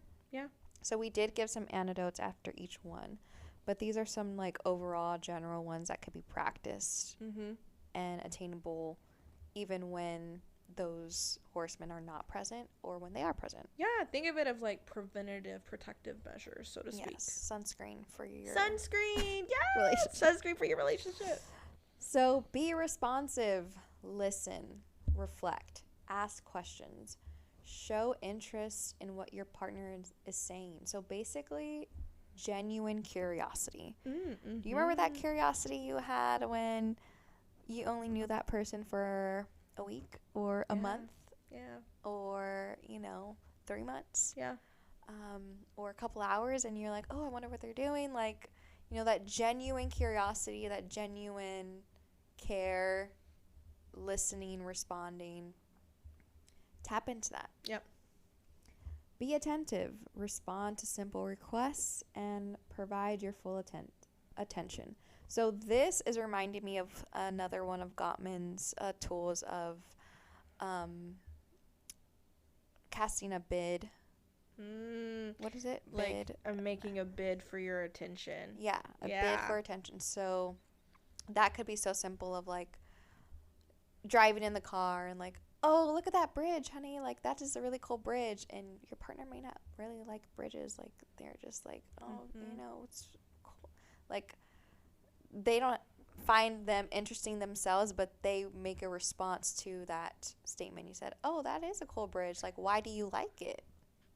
So we did give some antidotes after each one, but these are some like overall general ones that could be practiced and attainable even when those horsemen are not present or when they are present. Yeah, think of it of like preventative protective measures, so to speak. Yes, sunscreen for your yes, sunscreen for your relationship. So be responsive, listen, reflect, ask questions, show interest in what your partner is saying. So basically, genuine curiosity. Mm-hmm. Do you remember that curiosity you had when you only knew that person for a week or a month? Yeah. Or, 3 months? Yeah. Or a couple hours, and you're like, oh, I wonder what they're doing. Like, that genuine curiosity, that genuine care, listening, responding. Tap into that. Yep. Be attentive. Respond to simple requests and provide your full attention. So this is reminding me of another one of Gottman's tools of casting a bid. What is it? Like Bid. I'm making a bid for your attention. Yeah, a bid for attention. So that could be so simple of like driving in the car and like, oh, look at that bridge, honey. Like, that is a really cool bridge. And your partner may not really like bridges. Like, they're just like, oh, it's cool. Like, they don't find them interesting themselves, but they make a response to that statement. You said, oh, that is a cool bridge. Like, why do you like it?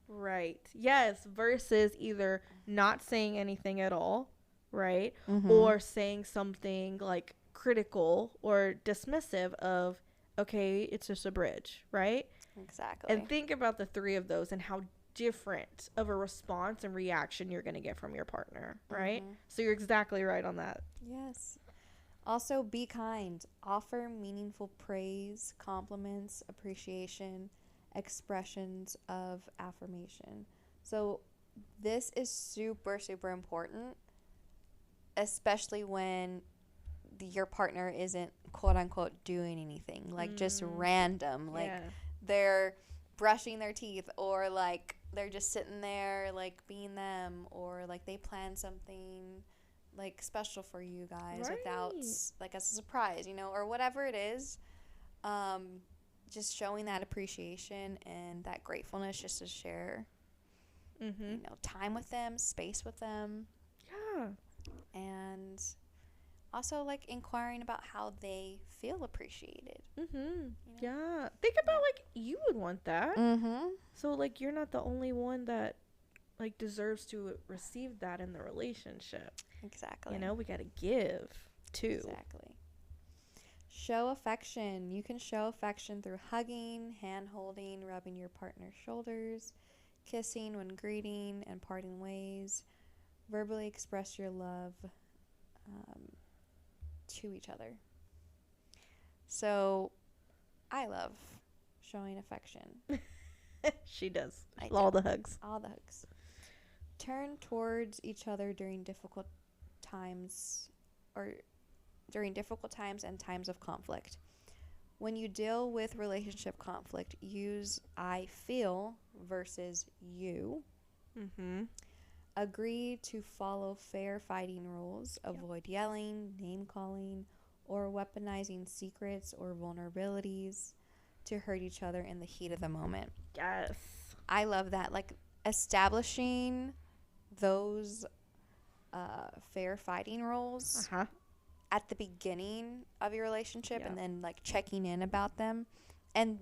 Right. Yes. Versus either not saying anything at all, right? Mm-hmm. Or saying something like critical or dismissive of, okay, it's just a bridge, right? Exactly. And think about the three of those and how different of a response and reaction you're going to get from your partner, right? Mm-hmm. So you're exactly right on that. Yes. Also, be kind. Offer meaningful praise, compliments, appreciation, expressions of affirmation. So this is super, super important, especially when your partner isn't quote unquote doing anything, like just random, like they're brushing their teeth, or like they're just sitting there like being them, or like they plan something like special for you guys without like as a surprise, or whatever it is. Just showing that appreciation and that gratefulness just to share time with them, space with them. Yeah. And also, like, inquiring about how they feel appreciated. Yeah. Think about, like, you would want that. So, like, you're not the only one that, like, deserves to receive that in the relationship. Exactly. We got to give, too. Exactly. Show affection. You can show affection through hugging, hand-holding, rubbing your partner's shoulders, kissing when greeting and parting ways. Verbally express your love to each other. So, I love showing affection. She does. All the hugs. All the hugs. Turn towards each other during difficult times and times of conflict. When you deal with relationship conflict, use I feel versus you. Agree to follow fair fighting rules. Avoid yelling, name calling, or weaponizing secrets or vulnerabilities to hurt each other in the heat of the moment. Yes. I love that. Like, establishing those fair fighting rules at the beginning of your relationship, and then like checking in about them, and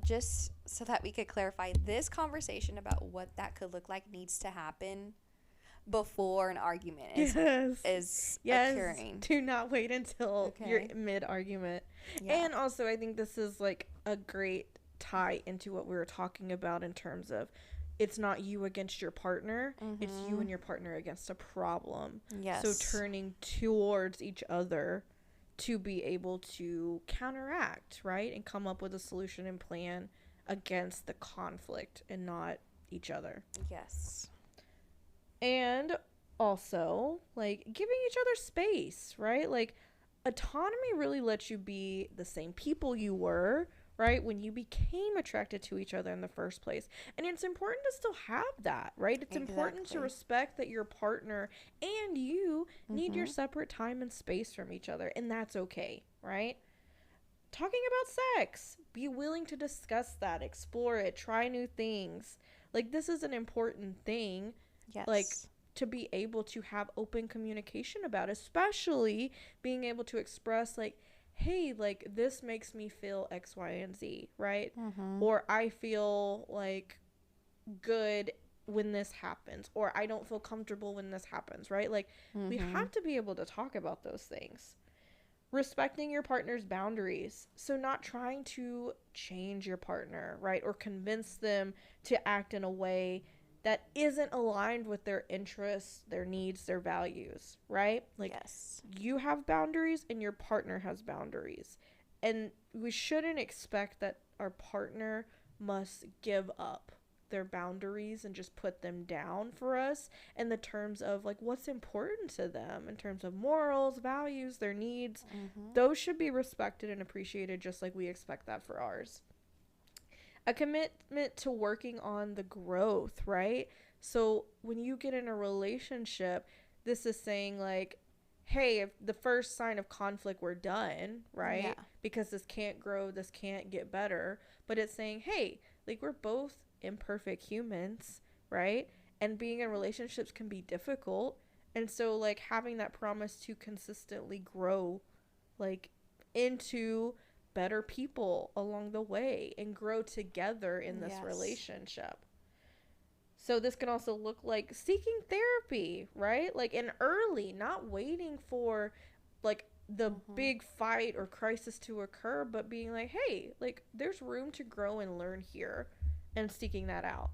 just so that we could clarify, this conversation about what that could look like needs to happen before an argument is occurring. Do not wait until you're mid-argument. And also, I think this is like a great tie into what we were talking about in terms of it's not you against your partner, it's you and your partner against a problem. So turning towards each other to be able to counteract, right? And come up with a solution and plan against the conflict and not each other. Yes. And also, like, giving each other space, right? Like, autonomy really lets you be the same people you were, right, when you became attracted to each other in the first place. And it's important to still have that, right? It's important to respect that your partner and you need your separate time and space from each other, and that's okay, right? talking about sex. Be willing to discuss that, explore it, try new things. Like, this is an important thing. Yes. Like, to be able to have open communication about, especially being able to express, like, hey, like, this makes me feel X, Y, and Z, right? Or I feel, like, good when this happens, or I don't feel comfortable when this happens, right? Like, we have to be able to talk about those things. Respecting your partner's boundaries. So not trying to change your partner, right? Or convince them to act in a way that isn't aligned with their interests, their needs, their values, right? Like, yes. You have boundaries and your partner has boundaries. And we shouldn't expect that our partner must give up their boundaries and just put them down for us in the terms of, like, what's important to them in terms of morals, values, their needs. Those should be respected and appreciated just like we expect that for ours. A commitment to working on the growth, right? So when you get in a relationship, this is saying, like, hey, if the first sign of conflict, we're done, right? Yeah. Because this can't grow, this can't get better. But it's saying, hey, like, we're both imperfect humans, right? And being in relationships can be difficult. And so, like, having that promise to consistently grow, like, into better people along the way and grow together in this relationship. So this can also look like seeking therapy, right? Like, in early, not waiting for, like, the big fight or crisis to occur, but being like, hey, like, there's room to grow and learn here, and seeking that out.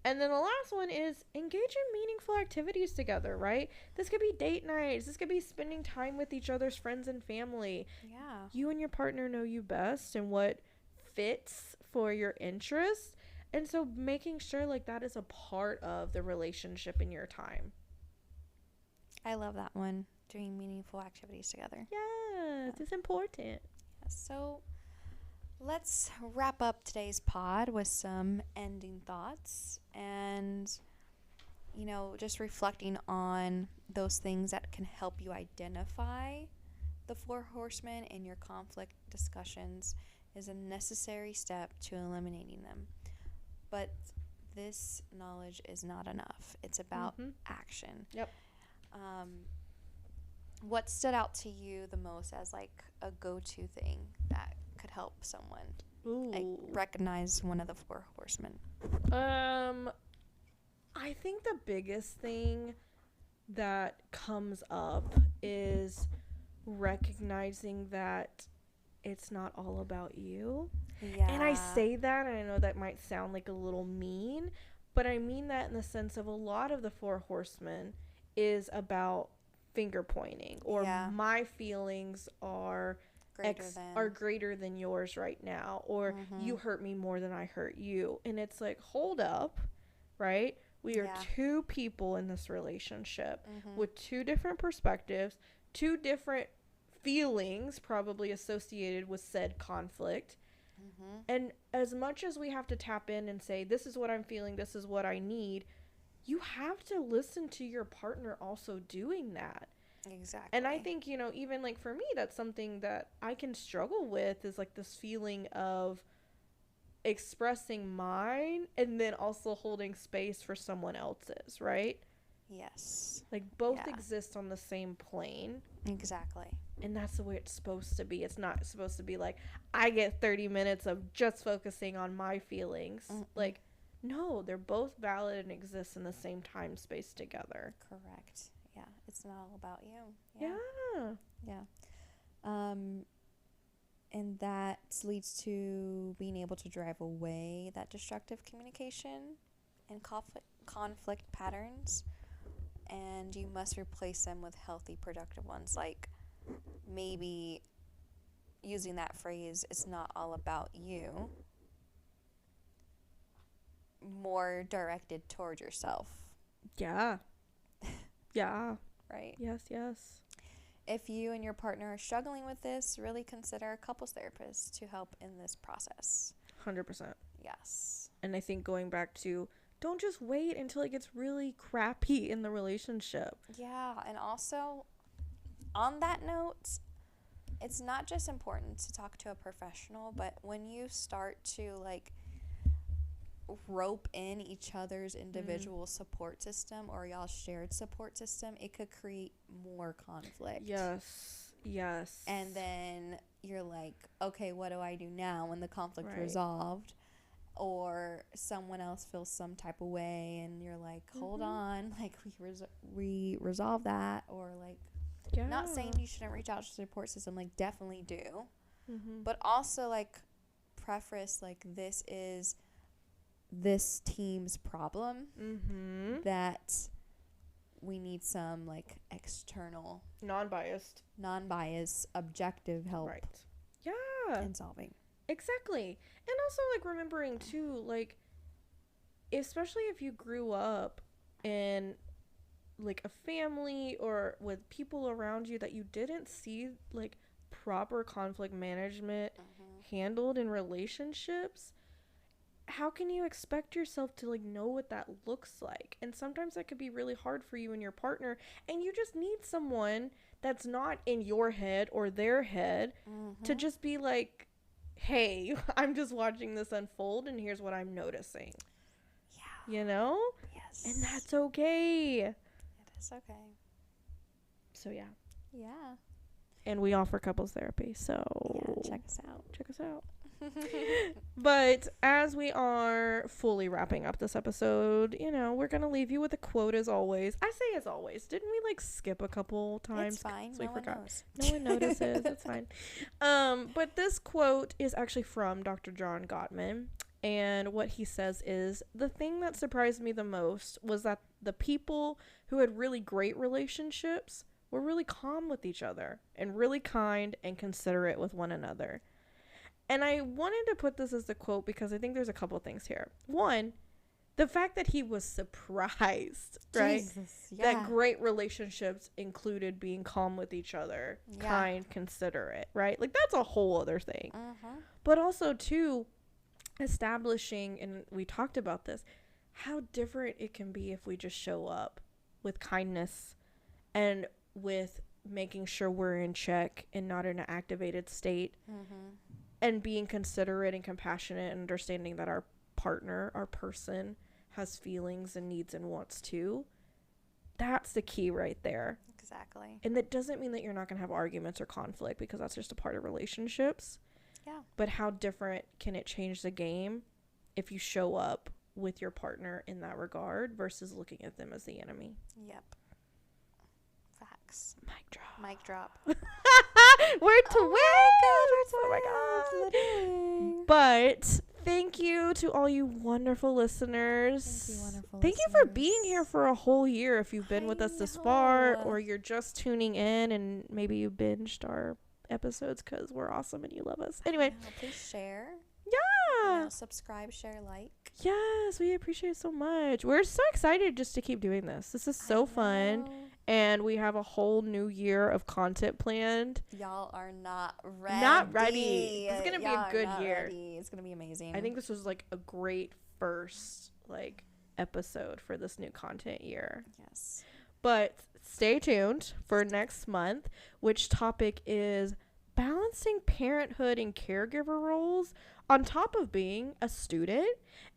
And then the last one is engage in meaningful activities together, right? This could be date nights. This could be spending time with each other's friends and family. Yeah. You and your partner know you best and what fits for your interests. And so making sure, like, that is a part of the relationship in your time. I love that one. Doing meaningful activities together. Yes, it's important. So let's wrap up today's pod with some ending thoughts and, you know, just reflecting on those things that can help you identify the Four Horsemen in your conflict discussions is a necessary step to eliminating them. But this knowledge is not enough. It's about action. Yep. What stood out to you the most as, like, a go-to thing that could help someone like recognize one of the Four Horsemen? I think the biggest thing that comes up is recognizing that it's not all about you. Yeah. And I say that, and I know that might sound like a little mean, but I mean that in the sense of a lot of the Four Horsemen is about finger pointing, or my feelings are greater than yours right now, or you hurt me more than I hurt you. And it's like, hold up, right? We are two people in this relationship with two different perspectives, two different feelings probably associated with said conflict. And as much as we have to tap in and say, this is what I'm feeling, this is what I need, you have to listen to your partner also doing that. Exactly. And I think, you know, even, like, for me, that's something that I can struggle with, is, like, this feeling of expressing mine and then also holding space for someone else's, right? Yes. Like, both exist on the same plane. Exactly. And that's the way it's supposed to be. It's not supposed to be like, I get 30 minutes of just focusing on my feelings. Like, no, they're both valid and exist in the same time space together. Correct. Yeah. It's not all about you. Yeah. And that leads to being able to drive away that destructive communication and conflict patterns. And you must replace them with healthy, productive ones. Like, maybe using that phrase, it's not all about you, more directed toward yourself. Yeah. Yeah. Right? Yes. If you and your partner are struggling with this, really consider a couples therapist to help in this process. 100%. Yes. And I think going back to, don't just wait until it gets really crappy in the relationship. Yeah. And also, on that note, it's not just important to talk to a professional, but when you start to like rope in each other's individual support system or y'all shared support system, it could create more conflict. Yes. And then you're like, okay, what do I do now when the conflict resolved? Or someone else feels some type of way and you're like, hold on, like we resolve that. Or like, not saying you shouldn't reach out to the support system, like definitely do, but also like preface like this is this team's problem that we need some like external non-biased objective help in solving. Exactly. And also like remembering too, like especially if you grew up in like a family or with people around you that you didn't see like proper conflict management handled in relationships, how can you expect yourself to like know what that looks like? And sometimes that could be really hard for you and your partner, and you just need someone that's not in your head or their head to just be like, hey, I'm just watching this unfold and here's what I'm noticing. Yeah. You know? Yes. And that's okay. It is okay. So yeah. Yeah. And we offer couples therapy, so check us out. But as we are fully wrapping up this episode, you know, we're gonna leave you with a quote as always. I say as always. Didn't we like skip a couple times? It's fine. So no one knows. No one notices. It's fine. But this quote is actually from Dr. John Gottman, and what he says is, the thing that surprised me the most was that the people who had really great relationships were really calm with each other and really kind and considerate with one another. And I wanted to put this as the quote because I think there's a couple things here. One, the fact that he was surprised, right? That great relationships included being calm with each other, kind, considerate, right? Like that's a whole other thing. But also too, establishing, and we talked about this, how different it can be if we just show up with kindness and with making sure we're in check and not in an activated state. And being considerate and compassionate and understanding that our partner, our person, has feelings and needs and wants too. That's the key right there. Exactly. And that doesn't mean that you're not going to have arguments or conflict, because that's just a part of relationships. Yeah. But how different can it change the game if you show up with your partner in that regard versus looking at them as the enemy? Yep. Facts. Mic drop. We're to Oh my god. But thank you to all you wonderful listeners. Thank you for being here for a whole year. If you've been with us this far, or you're just tuning in and maybe you binged our episodes because we're awesome and you love us. Anyway, please share. Yeah. Subscribe, share, like. Yes, we appreciate it so much. We're so excited just to keep doing this. This is so fun. And we have a whole new year of content planned. Y'all are not ready. Not ready. It's going to be a good year. Ready. It's going to be amazing. I think this was like a great first like episode for this new content year. Yes. But stay tuned for next month, which topic is balancing parenthood and caregiver roles on top of being a student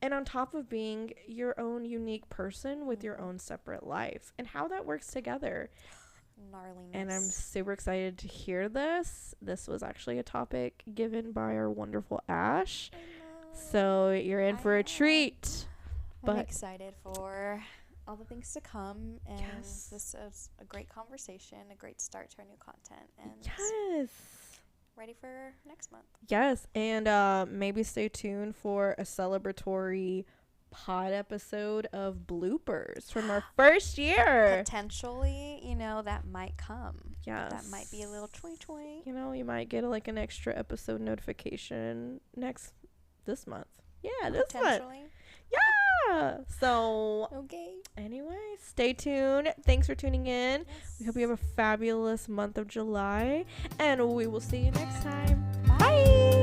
and on top of being your own unique person with your own separate life and how that works together. Gnarliness. And I'm super excited to hear this. This was actually a topic given by our wonderful Ash. So you're in for a treat. I'm excited for all the things to come, and this is a great conversation, a great start to our new content, and ready for next month. Yes, and maybe stay tuned for a celebratory pod episode of bloopers from our first year. Potentially, that might come. Yes. That might be a little twing. You might get like an extra episode notification this month. Yeah, this month. Yeah. So, okay. Anyway, stay tuned. Thanks for tuning in. Yes. We hope you have a fabulous month of July, and we will see you next time. Bye.